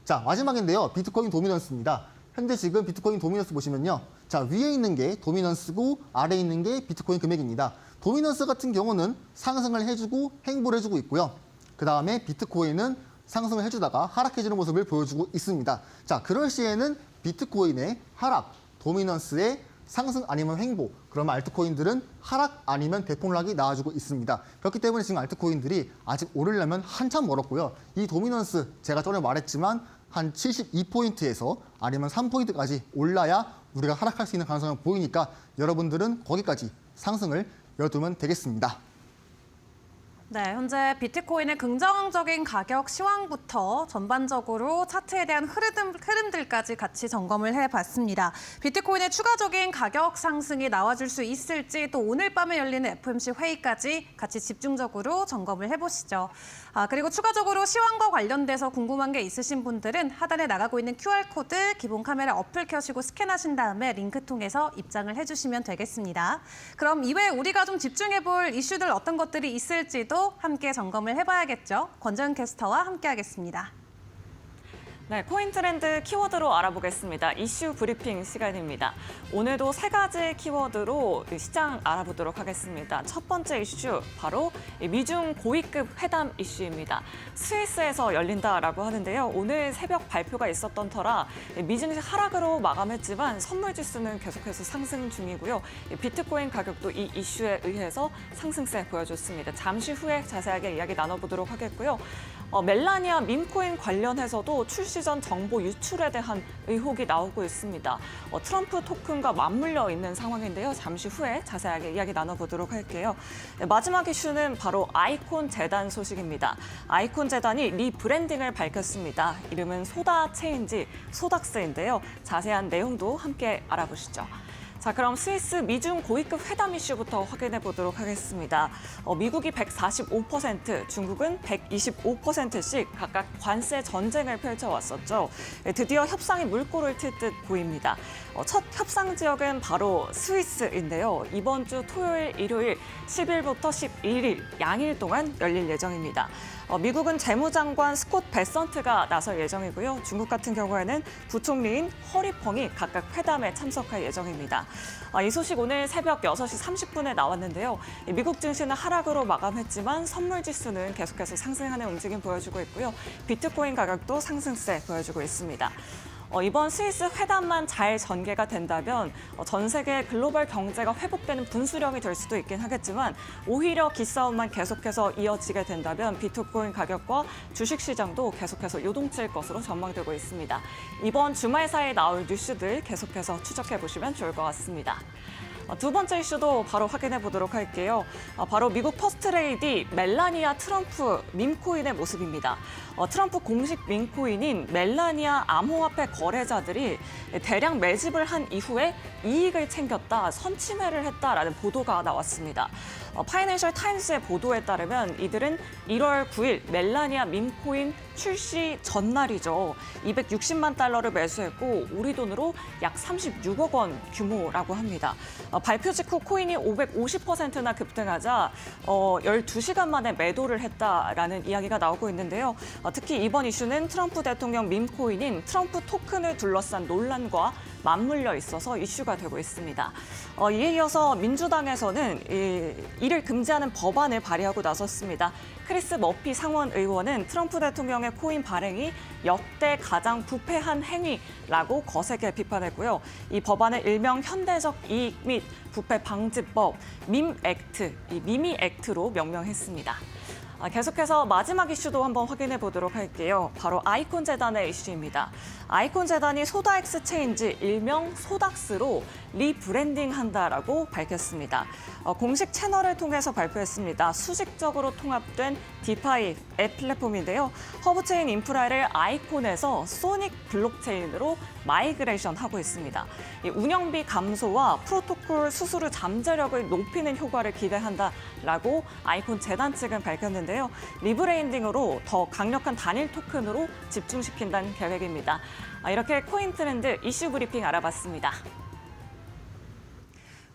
자, 마지막인데요. 비트코인 도미넌스입니다. 현재 지금 비트코인 도미넌스 보시면요. 자, 위에 있는 게 도미넌스고 아래에 있는 게 비트코인 금액입니다. 도미넌스 같은 경우는 상승을 해주고 횡보를 해주고 있고요. 그 다음에 비트코인은 상승을 해주다가 하락해주는 모습을 보여주고 있습니다. 자, 그럴 시에는 비트코인의 하락, 도미넌스의 상승 아니면 횡보, 그러면 알트코인들은 하락 아니면 대폭락이 나와주고 있습니다. 그렇기 때문에 지금 알트코인들이 아직 오르려면 한참 멀었고요. 이 도미넌스 제가 전에 말했지만 한 72포인트에서 아니면 3포인트까지 올라야 우리가 하락할 수 있는 가능성이 보이니까 여러분들은 거기까지 상승을 열두면 되겠습니다. 네, 현재 비트코인의 긍정적인 가격 시황부터 전반적으로 차트에 대한 흐름들까지 같이 점검을 해봤습니다. 비트코인의 추가적인 가격 상승이 나와줄 수 있을지 또 오늘 밤에 열리는 FOMC 회의까지 같이 집중적으로 점검을 해보시죠. 그리고 추가적으로 시황과 관련돼서 궁금한 게 있으신 분들은 하단에 나가고 있는 QR코드 기본 카메라 어플 켜시고 스캔하신 다음에 링크 통해서 입장을 해주시면 되겠습니다. 그럼 이외에 우리가 좀 집중해볼 이슈들 어떤 것들이 있을지도 함께 점검을 해봐야겠죠. 권재은 캐스터와 함께하겠습니다. 네, 코인 트렌드 키워드로 알아보겠습니다. 이슈 브리핑 시간입니다. 오늘도 세 가지 키워드로 시장 알아보도록 하겠습니다. 첫 번째 이슈, 바로 미중 고위급 회담 이슈입니다. 스위스에서 열린다라고 하는데요. 오늘 새벽 발표가 있었던 터라 미증시 하락으로 마감했지만 선물 지수는 계속해서 상승 중이고요. 비트코인 가격도 이 이슈에 의해서 상승세 보여줬습니다. 잠시 후에 자세하게 이야기 나눠보도록 하겠고요. 멜라니아 밈코인 관련해서도 출시 전 정보 유출에 대한 의혹이 나오고 있습니다. 트럼프 토큰과 맞물려 있는 상황인데요. 잠시 후에 자세하게 이야기 나눠보도록 할게요. 네, 마지막 이슈는 바로 아이콘 재단 소식입니다. 아이콘 재단이 리브랜딩을 밝혔습니다. 이름은 소다 체인지 소닥스인데요. 자세한 내용도 함께 알아보시죠. 자, 그럼 스위스 미중 고위급 회담 이슈부터 확인해 보도록 하겠습니다. 미국이 145%, 중국은 125%씩 각각 관세 전쟁을 펼쳐왔었죠. 드디어 협상이 물꼬를 틀 듯 보입니다. 첫 협상 지역은 바로 스위스인데요. 이번 주 토요일, 일요일 10일부터 11일 양일 동안 열릴 예정입니다. 미국은 재무장관 스콧 베선트가 나설 예정이고요. 중국 같은 경우에는 부총리인 허리펑이 각각 회담에 참석할 예정입니다. 이 소식 오늘 새벽 6시 30분에 나왔는데요. 미국 증시는 하락으로 마감했지만 선물 지수는 계속해서 상승하는 움직임 보여주고 있고요. 비트코인 가격도 상승세 보여주고 있습니다. 이번 스위스 회담만 잘 전개가 된다면 전 세계 글로벌 경제가 회복되는 분수령이 될 수도 있긴 하겠지만 오히려 기싸움만 계속해서 이어지게 된다면 비트코인 가격과 주식시장도 계속해서 요동칠 것으로 전망되고 있습니다. 이번 주말 사이에 나올 뉴스들 계속해서 추적해 보시면 좋을 것 같습니다. 두 번째 이슈도 바로 확인해 보도록 할게요. 바로 미국 퍼스트레이디 멜라니아 트럼프 밈코인의 모습입니다. 트럼프 공식 밈코인인 멜라니아 암호화폐 거래자들이 대량 매집을 한 이후에 이익을 챙겼다, 선침해를 했다라는 보도가 나왔습니다. 파이낸셜 타임스의 보도에 따르면 이들은 1월 9일 멜라니아 밈코인 출시 전날이죠. 260만 달러를 매수했고 우리 돈으로 약 36억 원 규모라고 합니다. 발표 직후 코인이 550%나 급등하자 12시간 만에 매도를 했다라는 이야기가 나오고 있는데요. 특히 이번 이슈는 트럼프 대통령 밈코인인 트럼프 토큰을 둘러싼 논란과 맞물려 있어서 이슈가 되고 있습니다. 이에 이어서 민주당에서는 이를 금지하는 법안을 발의하고 나섰습니다. 크리스 머피 상원 의원은 트럼프 대통령의 코인 발행이 역대 가장 부패한 행위라고 거세게 비판했고요. 이 법안을 일명 현대적 이익 및 부패 방지법 밈 액트, 이 미미 액트로 명명했습니다. 계속해서 마지막 이슈도 한번 확인해 보도록 할게요. 바로 아이콘 재단의 이슈입니다. 아이콘 재단이 소다 엑스체인지 일명 소닥스로 리브랜딩한다라고 밝혔습니다. 공식 채널을 통해서 발표했습니다. 수직적으로 통합된 디파이 앱 플랫폼인데요. 허브체인 인프라를 아이콘에서 소닉 블록체인으로 마이그레이션하고 있습니다. 이 운영비 감소와 프로토콜 수수료 잠재력을 높이는 효과를 기대한다라고 아이콘 재단 측은 밝혔는데요. 리브레인딩으로 더 강력한 단일 토큰으로 집중시킨다는 계획입니다. 이렇게 코인 트렌드 이슈 브리핑 알아봤습니다.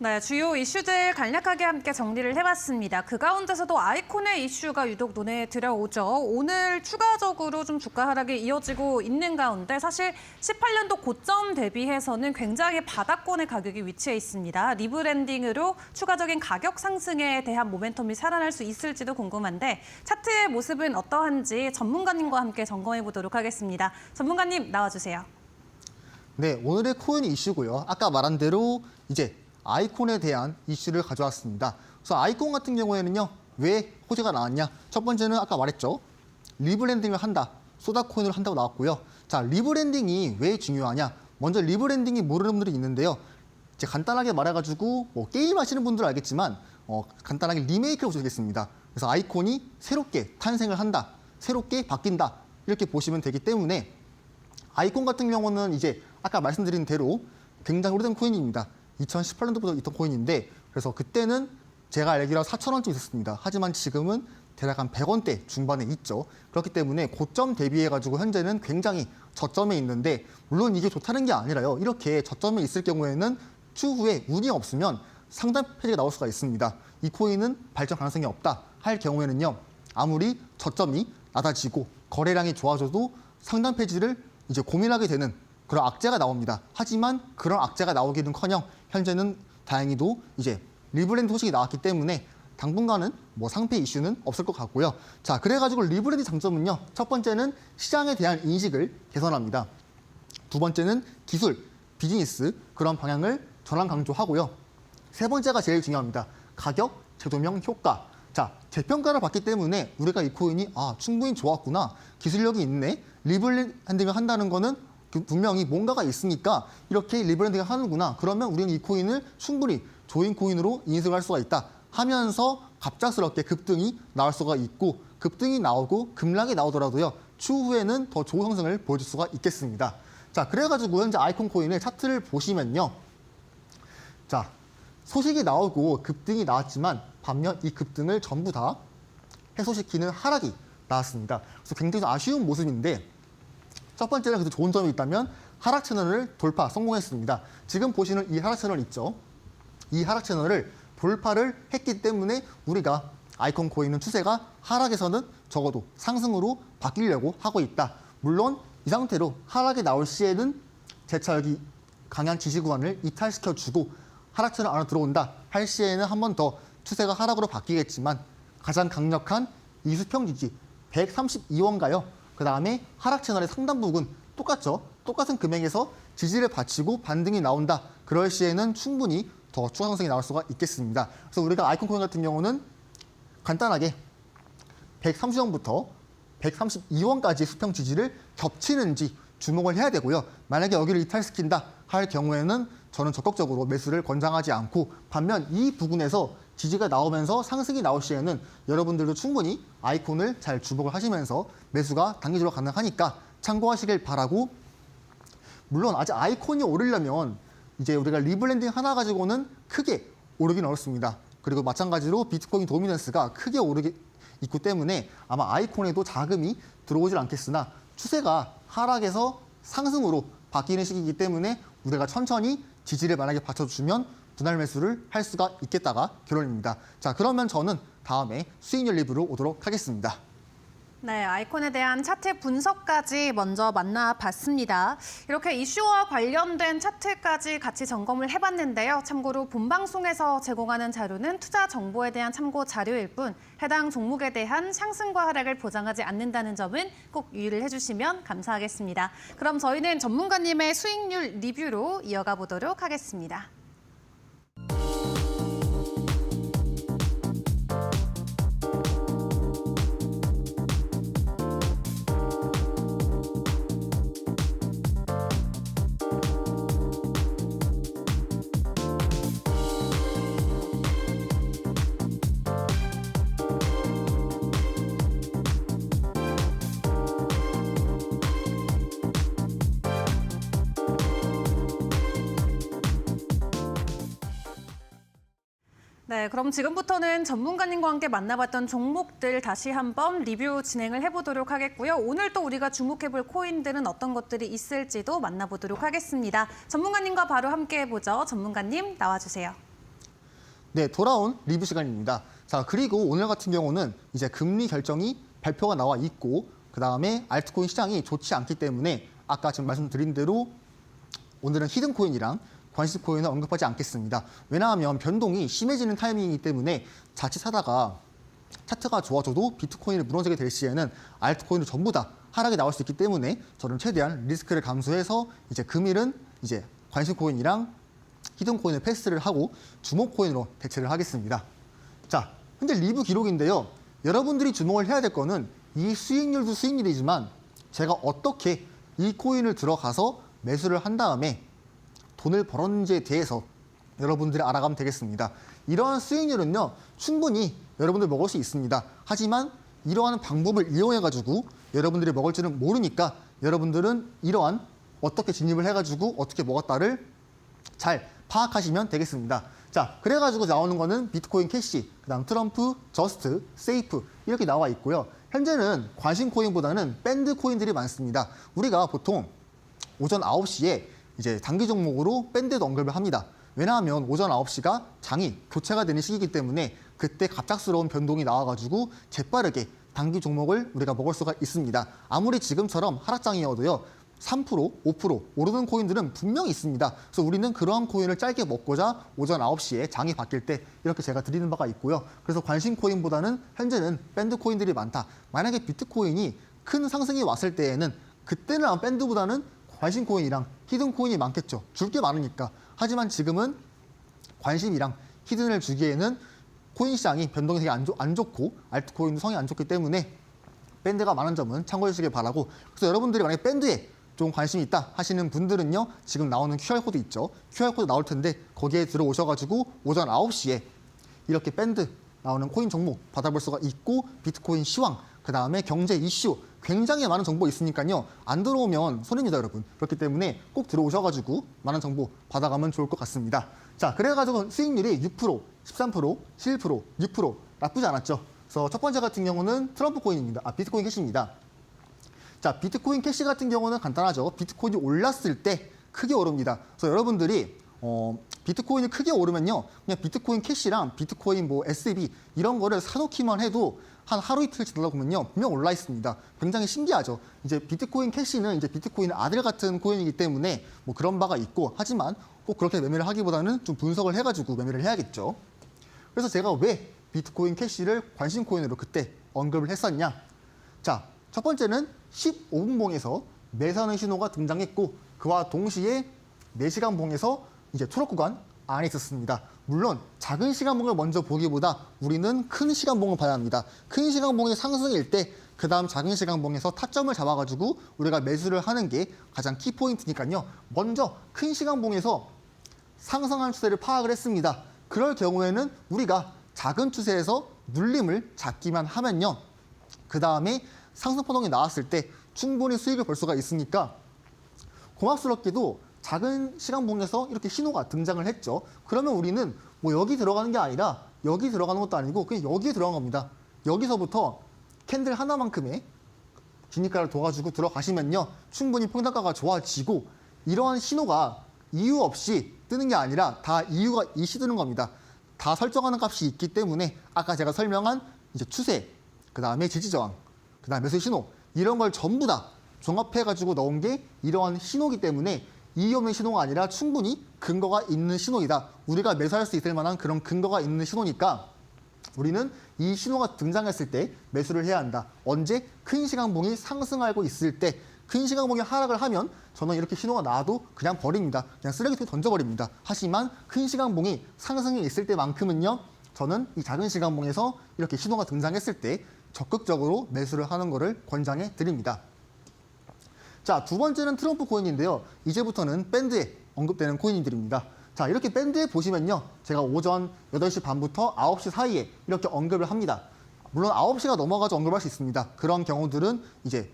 네, 주요 이슈들 간략하게 함께 정리를 해봤습니다. 그 가운데서도 아이콘의 이슈가 유독 눈에 들어오죠. 오늘 추가적으로 좀 주가 하락이 이어지고 있는 가운데 사실 18년도 고점 대비해서는 굉장히 바닥권의 가격이 위치해 있습니다. 리브랜딩으로 추가적인 가격 상승에 대한 모멘텀이 살아날 수 있을지도 궁금한데 차트의 모습은 어떠한지 전문가님과 함께 점검해 보도록 하겠습니다. 전문가님 나와주세요. 네, 오늘의 코인 이슈고요. 아까 말한 대로 이제 아이콘에 대한 이슈를 가져왔습니다. 그래서 아이콘 같은 경우에는요, 왜 호재가 나왔냐? 첫 번째는 아까 말했죠. 리브랜딩을 한다. 소다코인을 한다고 나왔고요. 자, 리브랜딩이 왜 중요하냐? 먼저 리브랜딩이 모르는 분들이 있는데요. 이제 간단하게 말해가지고 뭐 게임 하시는 분들은 알겠지만 간단하게 리메이크를 보시겠습니다. 그래서 아이콘이 새롭게 탄생을 한다. 새롭게 바뀐다. 이렇게 보시면 되기 때문에 아이콘 같은 경우는 이제 아까 말씀드린 대로 굉장히 오래된 코인입니다. 2018년도부터 있던 코인인데 그래서 그때는 제가 알기로 4,000원쯤 있었습니다. 하지만 지금은 대략 한 100원대 중반에 있죠. 그렇기 때문에 고점 대비해가지고 현재는 굉장히 저점에 있는데 물론 이게 좋다는 게 아니라요. 이렇게 저점에 있을 경우에는 추후에 운이 없으면 상단 폐지가 나올 수가 있습니다. 이 코인은 발전 가능성이 없다 할 경우에는요. 아무리 저점이 낮아지고 거래량이 좋아져도 상단 폐지를 이제 고민하게 되는 그런 악재가 나옵니다. 하지만 그런 악재가 나오기는커녕 현재는 다행히도 이제 리브랜드 소식이 나왔기 때문에 당분간은 뭐 상패 이슈는 없을 것 같고요. 자, 그래가지고 리브랜드 장점은요. 첫 번째는 시장에 대한 인식을 개선합니다. 두 번째는 기술, 비즈니스 그런 방향을 전환 강조하고요. 세 번째가 제일 중요합니다. 가격, 재조명 효과. 자, 재평가를 받기 때문에 우리가 이 코인이 충분히 좋았구나. 기술력이 있네. 리브랜딩을 한다는 거는 분명히 뭔가가 있으니까 이렇게 리브랜딩을 하는구나. 그러면 우리는 이 코인을 충분히 조인 코인으로 인식할 수가 있다 하면서 갑작스럽게 급등이 나올 수가 있고 급등이 나오고 급락이 나오더라도요. 추후에는 더 좋은 형성을 보여줄 수가 있겠습니다. 자, 그래가지고 현재 아이콘 코인의 차트를 보시면요. 자, 소식이 나오고 급등이 나왔지만 반면 이 급등을 전부 다 해소시키는 하락이 나왔습니다. 그래서 굉장히 아쉬운 모습인데 첫 번째는 그래도 좋은 점이 있다면 하락 채널을 돌파 성공했습니다. 지금 보시는 이 하락 채널 있죠? 이 하락 채널을 돌파를 했기 때문에 우리가 아이콘 코인은 추세가 하락에서는 적어도 상승으로 바뀌려고 하고 있다. 물론 이 상태로 하락이 나올 시에는 재차 여기 강한 지지 구간을 이탈시켜주고 하락 채널 안으로 들어온다 할 시에는 한 번 더 추세가 하락으로 바뀌겠지만 가장 강력한 이 수평 지지 132원가요. 그 다음에 하락 채널의 상단 부분 똑같죠. 똑같은 금액에서 지지를 받치고 반등이 나온다. 그럴 시에는 충분히 더 추가 상승이 나올 수가 있겠습니다. 그래서 우리가 아이콘 코인 같은 경우는 간단하게 130원부터 132원까지의 수평 지지를 겹치는지 주목을 해야 되고요. 만약에 여기를 이탈시킨다 할 경우에는 저는 적극적으로 매수를 권장하지 않고 반면 이 부분에서 지지가 나오면서 상승이 나올 시에는 여러분들도 충분히 아이콘을 잘 주목을 하시면서 매수가 단기적으로 가능하니까 참고하시길 바라고 물론 아직 아이콘이 오르려면 이제 우리가 리브랜딩 하나 가지고는 크게 오르긴 어렵습니다. 그리고 마찬가지로 비트코인 도미넌스가 크게 오르기 있기 때문에 아마 아이콘에도 자금이 들어오질 않겠으나 추세가 하락에서 상승으로 바뀌는 시기이기 때문에 우리가 천천히 지지를 만약에 받쳐주면 분할 매수를 할 수가 있겠다가 결론입니다. 자, 그러면 저는 다음에 수익률 리뷰로 오도록 하겠습니다. 네, 아이콘에 대한 차트 분석까지 먼저 만나봤습니다. 이렇게 이슈와 관련된 차트까지 같이 점검을 해봤는데요. 참고로 본방송에서 제공하는 자료는 투자 정보에 대한 참고 자료일 뿐 해당 종목에 대한 상승과 하락을 보장하지 않는다는 점은 꼭 유의를 해주시면 감사하겠습니다. 그럼 저희는 전문가님의 수익률 리뷰로 이어가 보도록 하겠습니다. 네, 그럼 지금부터는 전문가님과 함께 만나봤던 종목들 다시 한번 리뷰 진행을 해보도록 하겠고요. 오늘 또 우리가 주목해볼 코인들은 어떤 것들이 있을지도 만나보도록 하겠습니다. 전문가님과 바로 함께 해보죠. 전문가님 나와주세요. 네, 돌아온 리뷰 시간입니다. 자, 그리고 오늘 같은 경우는 이제 금리 결정이 발표가 나와 있고 그다음에 알트코인 시장이 좋지 않기 때문에 아까 지금 말씀드린 대로 오늘은 히든코인이랑 관심코인을 언급하지 않겠습니다. 왜냐하면 변동이 심해지는 타이밍이기 때문에 자칫 하다가 차트가 좋아져도 비트코인이 무너지게 될 시에는 알트코인도 전부 다 하락이 나올 수 있기 때문에 저는 최대한 리스크를 감수해서 이제 금일은 이제 관심코인이랑 히든코인을 패스를 하고 주목코인으로 대체를 하겠습니다. 자, 현재 리뷰 기록인데요. 여러분들이 주목을 해야 될 거는 이 수익률도 수익률이지만 제가 어떻게 이 코인을 들어가서 매수를 한 다음에 돈을 벌었는지에 대해서 여러분들이 알아가면 되겠습니다. 이러한 수익률은요, 충분히 여러분들 먹을 수 있습니다. 하지만 이러한 방법을 이용해가지고 여러분들이 먹을 줄은 모르니까 여러분들은 이러한 어떻게 진입을 해가지고 어떻게 먹었다를 잘 파악하시면 되겠습니다. 자, 그래가지고 나오는 거는 비트코인 캐시, 그다음 트럼프, 저스트, 세이프 이렇게 나와 있고요. 현재는 관심 코인보다는 밴드 코인들이 많습니다. 우리가 보통 오전 9시에 이제 단기 종목으로 밴드도 언급을 합니다. 왜냐하면 오전 9시가 장이 교체가 되는 시기이기 때문에 그때 갑작스러운 변동이 나와가지고 재빠르게 단기 종목을 우리가 먹을 수가 있습니다. 아무리 지금처럼 하락장이어도요. 3%, 5% 오르는 코인들은 분명히 있습니다. 그래서 우리는 그러한 코인을 짧게 먹고자 오전 9시에 장이 바뀔 때 이렇게 제가 드리는 바가 있고요. 그래서 관심 코인보다는 현재는 밴드 코인들이 많다. 만약에 비트코인이 큰 상승이 왔을 때에는 그때는 아마 밴드보다는 관심 코인이랑 히든 코인이 많겠죠. 줄 게 많으니까. 하지만 지금은 관심이랑 히든을 주기에는 코인 시장이 변동이 되게 안 좋고 알트코인도 성이 안 좋기 때문에 밴드가 많은 점은 참고해 주시길 바라고. 그래서 여러분들이 만약에 밴드에 좀 관심이 있다 하시는 분들은요. 지금 나오는 QR코드 있죠. QR코드 나올 텐데 거기에 들어오셔가지고 오전 9시에 이렇게 밴드 나오는 코인 종목 받아볼 수가 있고 비트코인 시황, 그다음에 경제 이슈 굉장히 많은 정보 있으니까요. 안 들어오면 손해입니다, 여러분. 그렇기 때문에 꼭 들어오셔가지고 많은 정보 받아가면 좋을 것 같습니다. 자, 그래가지고 수익률이 6%, 13%, 11%, 6% 나쁘지 않았죠. 그래서 첫 번째 같은 경우는 트럼프 코인입니다. 비트코인 캐시입니다. 자, 비트코인 캐시 같은 경우는 간단하죠. 비트코인이 올랐을 때 크게 오릅니다. 그래서 여러분들이 비트코인이 크게 오르면요, 그냥 비트코인 캐시랑 비트코인 뭐 SB 이런 거를 사놓기만 해도 한 하루 이틀 지나다 보면요 분명 올라 있습니다. 굉장히 신기하죠. 이제 비트코인 캐시는 이제 비트코인 아들 같은 코인이기 때문에 뭐 그런 바가 있고, 하지만 꼭 그렇게 매매를 하기보다는 좀 분석을 해가지고 매매를 해야겠죠. 그래서 제가 왜 비트코인 캐시를 관심 코인으로 그때 언급을 했었냐? 자, 첫 번째는 15분봉에서 매수하는 신호가 등장했고 그와 동시에 4시간 봉에서 이제 초록 구간 안에 있었습니다. 물론 작은 시간봉을 먼저 보기보다 우리는 큰 시간봉을 봐야 합니다. 큰 시간봉이 상승일 때 그 다음 작은 시간봉에서 타점을 잡아가지고 우리가 매수를 하는 게 가장 키포인트니까요. 먼저 큰 시간봉에서 상승한 추세를 파악을 했습니다. 그럴 경우에는 우리가 작은 추세에서 눌림을 잡기만 하면요. 그 다음에 상승 파동이 나왔을 때 충분히 수익을 볼 수가 있으니까 고맙스럽게도 작은 시간봉에서 이렇게 신호가 등장을 했죠. 그러면 우리는 뭐 여기 들어가는 게 아니라 여기 들어가는 것도 아니고 그냥 여기에 들어간 겁니다. 여기서부터 캔들 하나만큼의 기니가를 둬가지고 들어가시면요. 충분히 평단가가 좋아지고 이러한 신호가 이유 없이 뜨는 게 아니라 다 이유가 있이 뜨는 겁니다. 다 설정하는 값이 있기 때문에 아까 제가 설명한 이제 추세, 그 다음에 지지저항, 그 다음에 매수 신호 이런 걸 전부 다 종합해가지고 넣은 게 이러한 신호이기 때문에 이유 없는 신호가 아니라 충분히 근거가 있는 신호이다. 우리가 매수할 수 있을 만한 그런 근거가 있는 신호니까 우리는 이 신호가 등장했을 때 매수를 해야 한다. 언제? 큰 시간봉이 상승하고 있을 때. 큰 시간봉이 하락을 하면 저는 이렇게 신호가 나와도 그냥 버립니다. 그냥 쓰레기통에 던져버립니다. 하지만 큰 시간봉이 상승해 있을 때만큼은요. 저는 이 작은 시간봉에서 이렇게 신호가 등장했을 때 적극적으로 매수를 하는 것을 권장해 드립니다. 자, 두 번째는 트럼프 코인인데요. 이제부터는 밴드에 언급되는 코인들입니다. 자, 이렇게 밴드에 보시면요. 제가 오전 8시 반부터 9시 사이에 이렇게 언급을 합니다. 물론 9시가 넘어가서 언급할 수 있습니다. 그런 경우들은 이제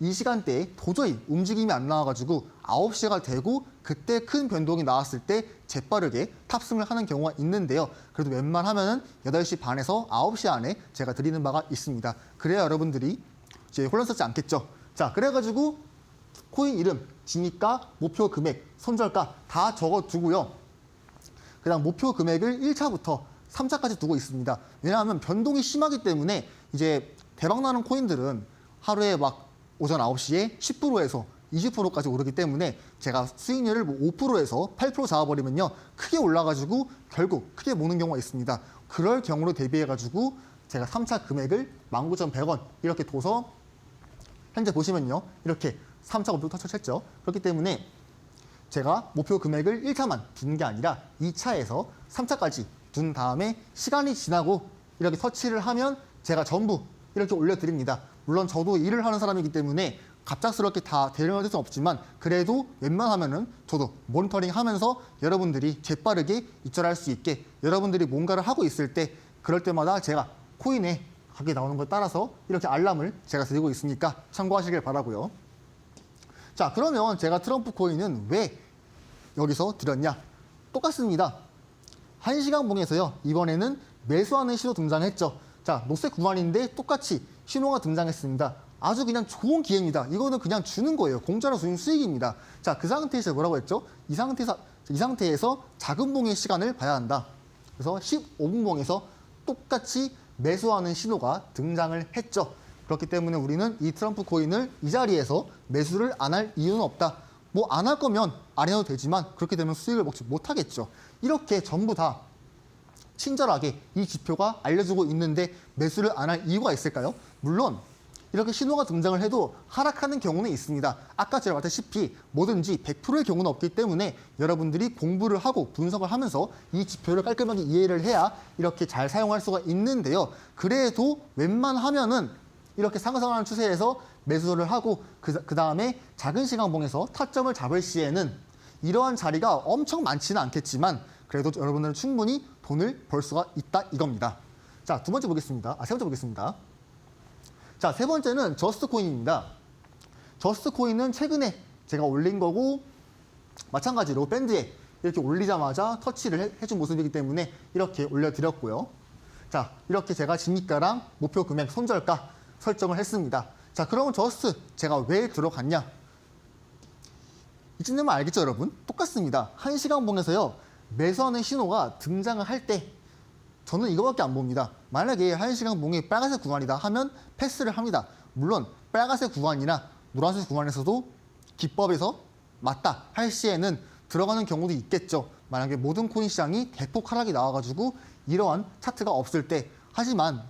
이 시간대에 도저히 움직임이 안 나와가지고 9시가 되고 그때 큰 변동이 나왔을 때 재빠르게 탑승을 하는 경우가 있는데요. 그래도 웬만하면은 8시 반에서 9시 안에 제가 드리는 바가 있습니다. 그래야 여러분들이 이제 혼란스럽지 않겠죠. 자, 그래가지고 코인 이름, 진입가, 목표 금액, 손절가 다 적어두고요. 그다음 목표 금액을 1차부터 3차까지 두고 있습니다. 왜냐하면 변동이 심하기 때문에 이제 대박나는 코인들은 하루에 막 오전 9시에 10%에서 20%까지 오르기 때문에 제가 수익률을 5%에서 8% 잡아버리면요. 크게 올라가지고 결국 크게 모는 경우가 있습니다. 그럴 경우로 대비해가지고 제가 3차 금액을 19,100원 이렇게 둬서 현재 보시면요. 이렇게 3차 목표 터쳤죠. 그렇기 때문에 제가 목표 금액을 1차만 두는 게 아니라 2차에서 3차까지 둔 다음에 시간이 지나고 이렇게 터치를 하면 제가 전부 이렇게 올려드립니다. 물론 저도 일을 하는 사람이기 때문에 갑작스럽게 다 대응할 수는 없지만 그래도 웬만하면은 저도 모니터링 하면서 여러분들이 재빠르게 입찰할 수 있게 여러분들이 뭔가를 하고 있을 때 그럴 때마다 제가 코인에 가격이 나오는 걸 따라서 이렇게 알람을 제가 드리고 있으니까 참고하시길 바라고요. 자, 그러면 제가 트럼프 코인은 왜 여기서 드렸냐? 똑같습니다. 1시간 봉에서요. 이번에는 매수하는 신호 등장했죠. 자, 녹색 구간인데 똑같이 신호가 등장했습니다. 아주 그냥 좋은 기회입니다. 이거는 그냥 주는 거예요. 공짜로 주는 수익입니다. 자, 그 상태에서 뭐라고 했죠? 이 상태에서 작은 봉의 시간을 봐야 한다. 그래서 15분 봉에서 똑같이 매수하는 신호가 등장을 했죠. 그렇기 때문에 우리는 이 트럼프 코인을 이 자리에서 매수를 안 할 이유는 없다. 뭐 안 할 거면 안 해도 되지만 그렇게 되면 수익을 먹지 못하겠죠. 이렇게 전부 다 친절하게 이 지표가 알려주고 있는데 매수를 안 할 이유가 있을까요? 물론 이렇게 신호가 등장을 해도 하락하는 경우는 있습니다. 아까 제가 말했다시피 뭐든지 100%의 경우는 없기 때문에 여러분들이 공부를 하고 분석을 하면서 이 지표를 깔끔하게 이해를 해야 이렇게 잘 사용할 수가 있는데요. 그래도 웬만하면은 이렇게 상승하는 추세에서 매수를 하고 그 다음에 작은 시간봉에서 타점을 잡을 시에는 이러한 자리가 엄청 많지는 않겠지만 그래도 여러분들은 충분히 돈을 벌 수가 있다 이겁니다. 자, 세 번째 보겠습니다. 자, 세 번째는 저스트 코인입니다. 저스트 코인은 최근에 제가 올린 거고 마찬가지로 밴드에 이렇게 올리자마자 터치를 해준 모습이기 때문에 이렇게 올려드렸고요. 자, 이렇게 제가 진입가랑 목표 금액, 손절가 설정을 했습니다. 자, 그러면 저스트 제가 왜 들어갔냐? 이쯤 되면 알겠죠, 여러분? 똑같습니다. 1시간 봉에서요. 매수하는 신호가 등장을 할 때 저는 이거밖에 안 봅니다. 만약에 1시간 봉이 빨간색 구간이다 하면 패스를 합니다. 물론 빨간색 구간이나 노란색 구간에서도 기법에서 맞다 할 시에는 들어가는 경우도 있겠죠. 만약에 모든 코인 시장이 대폭 하락이 나와가지고 이러한 차트가 없을 때. 하지만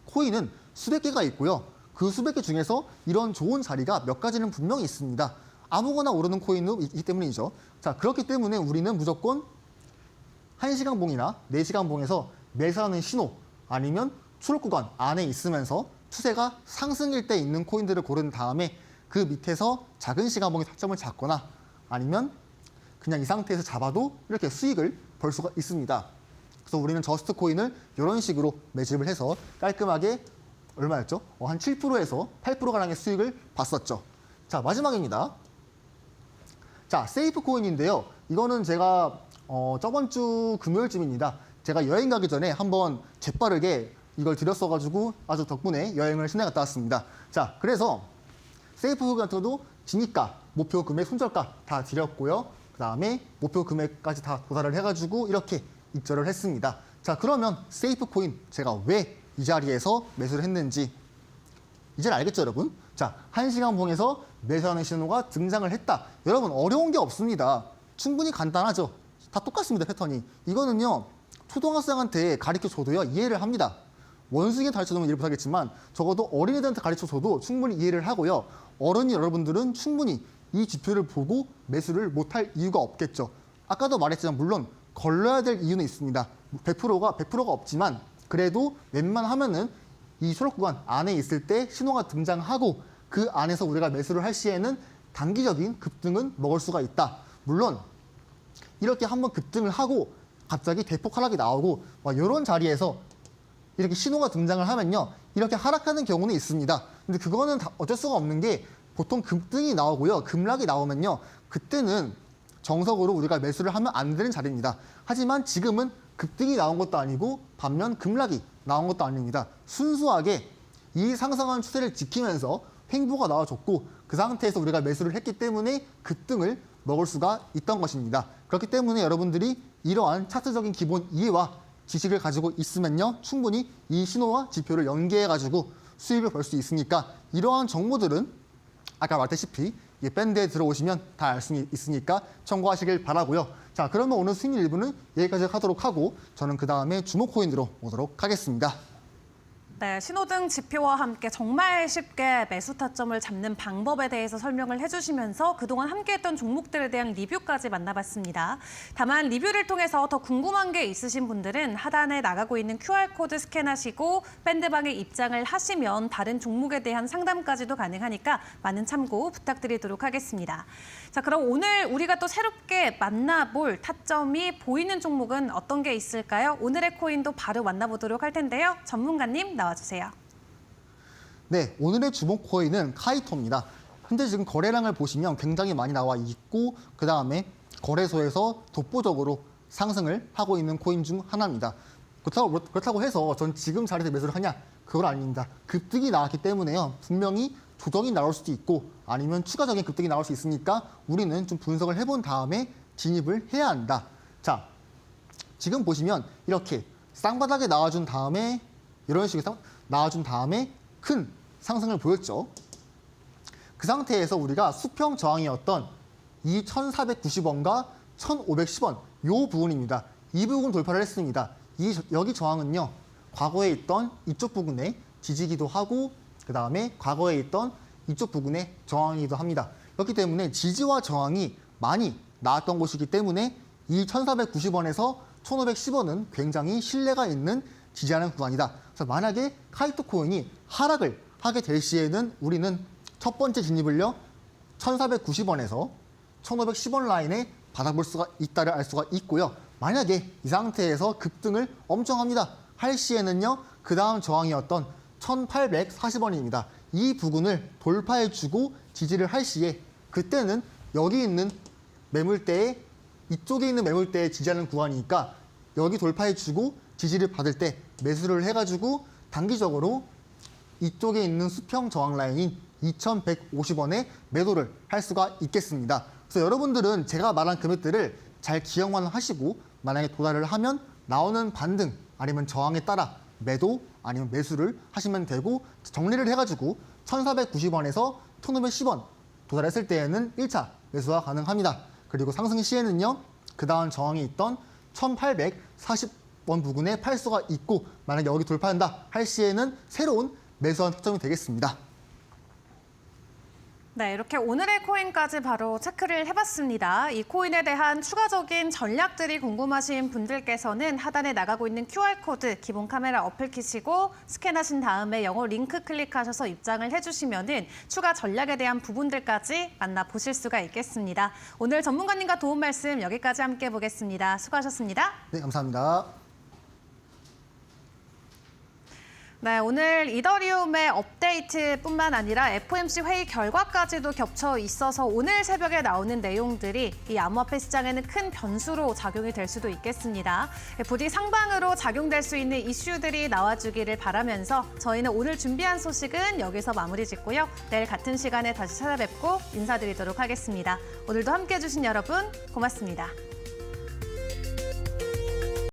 코인은 수백 개가 있고요. 그 수백 개 중에서 이런 좋은 자리가 몇 가지는 분명히 있습니다. 아무거나 오르는 코인도 있기 때문이죠. 자, 그렇기 때문에 우리는 무조건 1시간 봉이나 4시간 봉에서 매수하는 신호 아니면 추락 구간 안에 있으면서 추세가 상승일 때 있는 코인들을 고른 다음에 그 밑에서 작은 시간 봉의 타점을 잡거나 아니면 그냥 이 상태에서 잡아도 이렇게 수익을 벌 수가 있습니다. 그래서 우리는 저스트 코인을 이런 식으로 매집을 해서 깔끔하게 얼마였죠? 한 7%에서 8%가량의 수익을 봤었죠. 자, 마지막입니다. 자, 세이프 코인인데요. 이거는 제가 저번 주 금요일쯤입니다. 제가 여행 가기 전에 한번 재빠르게 이걸 드렸어가지고 아주 덕분에 여행을 시내 갔다 왔습니다. 자, 그래서 세이프 같은 경우도 진입가, 목표 금액, 손절가 다 드렸고요. 그 다음에 목표 금액까지 다 도달을 해가지고 이렇게 입절을 했습니다. 자, 그러면 세이프 코인 제가 왜 이 자리에서 매수를 했는지 이제 알겠죠, 여러분? 자, 1시간 봉에서 매수하는 신호가 등장을 했다. 여러분, 어려운 게 없습니다. 충분히 간단하죠. 다 똑같습니다, 패턴이. 이거는요, 초등학생한테 가르쳐줘도요, 이해를 합니다. 원숭이한테 가르쳐주면 이해를 못하겠지만 적어도 어린애들한테 가르쳐줘도 충분히 이해를 하고요. 어른이 여러분들은 충분히 이 지표를 보고 매수를 못할 이유가 없겠죠. 아까도 말했지만 물론 걸러야 될 이유는 있습니다. 100%가 없지만 그래도 웬만하면은 이 초록 구간 안에 있을 때 신호가 등장하고 그 안에서 우리가 매수를 할 시에는 단기적인 급등은 먹을 수가 있다. 물론 이렇게 한번 급등을 하고 갑자기 대폭 하락이 나오고 막 이런 자리에서 이렇게 신호가 등장을 하면요. 이렇게 하락하는 경우는 있습니다. 근데 그거는 다 어쩔 수가 없는 게 보통 급등이 나오고요. 급락이 나오면요. 그때는 정석으로 우리가 매수를 하면 안 되는 자리입니다. 하지만 지금은 급등이 나온 것도 아니고 반면 급락이 나온 것도 아닙니다. 순수하게 이 상승한 추세를 지키면서 횡보가 나와줬고 그 상태에서 우리가 매수를 했기 때문에 급등을 먹을 수가 있던 것입니다. 그렇기 때문에 여러분들이 이러한 차트적인 기본 이해와 지식을 가지고 있으면요. 충분히 이 신호와 지표를 연계해가지고 수익을 벌 수 있으니까 이러한 정보들은 아까 말했다시피 이 밴드에 들어오시면 다 알 수 있으니까 참고하시길 바라고요. 자, 그러면 오늘 수익률 일부는 여기까지 하도록 하고 저는 그 다음에 주목 코인으로 오도록 하겠습니다. 네, 신호등 지표와 함께 정말 쉽게 매수 타점을 잡는 방법에 대해서 설명을 해주시면서 그동안 함께했던 종목들에 대한 리뷰까지 만나봤습니다. 다만 리뷰를 통해서 더 궁금한 게 있으신 분들은 하단에 나가고 있는 QR코드 스캔하시고 밴드방에 입장을 하시면 다른 종목에 대한 상담까지도 가능하니까 많은 참고 부탁드리도록 하겠습니다. 자, 그럼 오늘 우리가 또 새롭게 만나볼 타점이 보이는 종목은 어떤 게 있을까요? 오늘의 코인도 바로 만나보도록 할 텐데요. 전문가님 나와주세요. 네, 오늘의 주목 코인은 카이토입니다. 현재 지금 거래량을 보시면 굉장히 많이 나와 있고 그 다음에 거래소에서 독보적으로 상승을 하고 있는 코인 중 하나입니다. 그렇다고 해서 전 지금 자리에서 매수를 하냐? 그건 아닙니다. 급등이 나왔기 때문에요. 분명히 조정이 나올 수도 있고 아니면 추가적인 급등이 나올 수 있으니까 우리는 좀 분석을 해본 다음에 진입을 해야 한다. 자, 지금 보시면 이렇게 쌍바닥에 나와준 다음에 이런 식으로 나와준 다음에 큰 상승을 보였죠. 그 상태에서 우리가 수평 저항이었던 이 1,490원과 1,510원 이 부분입니다. 이 부분 돌파를 했습니다. 여기 저항은요. 과거에 있던 이쪽 부분에 지지기도 하고 그 다음에 과거에 있던 이쪽 부분에 저항이기도 합니다. 그렇기 때문에 지지와 저항이 많이 나왔던 곳이기 때문에 이 1,490원에서 1,510원은 굉장히 신뢰가 있는 지지하는 구간이다. 그래서 만약에 카이토 코인이 하락을 하게 될 시에는 우리는 첫 번째 진입을요. 1,490원에서 1,510원 라인에 받아볼 수가 있다를 알 수가 있고요. 만약에 이 상태에서 급등을 엄청 합니다. 할 시에는요. 그 다음 저항이었던 1,840원입니다. 이 부분을 돌파해주고 지지를 할 시에 그때는 여기 있는 매물대에 이쪽에 있는 매물대에 지지하는 구간이니까 여기 돌파해주고 지지를 받을 때 매수를 해가지고 단기적으로 이쪽에 있는 수평 저항 라인인 2,150원에 매도를 할 수가 있겠습니다. 그래서 여러분들은 제가 말한 금액들을 잘 기억만 하시고 만약에 도달을 하면 나오는 반등 아니면 저항에 따라 매도 아니면 매수를 하시면 되고 정리를 해가지고 1,490원에서 1,510원 도달했을 때에는 1차 매수가 가능합니다. 그리고 상승 시에는요. 그 다음 저항이 있던 1,840원 부근에 팔 수가 있고 만약에 여기 돌파한다 할 시에는 새로운 매수한 타점이 되겠습니다. 네, 이렇게 오늘의 코인까지 바로 체크를 해봤습니다. 이 코인에 대한 추가적인 전략들이 궁금하신 분들께서는 하단에 나가고 있는 QR코드 기본 카메라 어플 키시고 스캔하신 다음에 영어 링크 클릭하셔서 입장을 해주시면은 추가 전략에 대한 부분들까지 만나보실 수가 있겠습니다. 오늘 전문가님과 도움 말씀 여기까지 함께 보겠습니다. 수고하셨습니다. 네, 감사합니다. 네, 오늘 이더리움의 업데이트뿐만 아니라 FOMC 회의 결과까지도 겹쳐 있어서 오늘 새벽에 나오는 내용들이 이 암호화폐 시장에는 큰 변수로 작용이 될 수도 있겠습니다. 부디 상방으로 작용될 수 있는 이슈들이 나와주기를 바라면서 저희는 오늘 준비한 소식은 여기서 마무리 짓고요. 내일 같은 시간에 다시 찾아뵙고 인사드리도록 하겠습니다. 오늘도 함께해 주신 여러분 고맙습니다.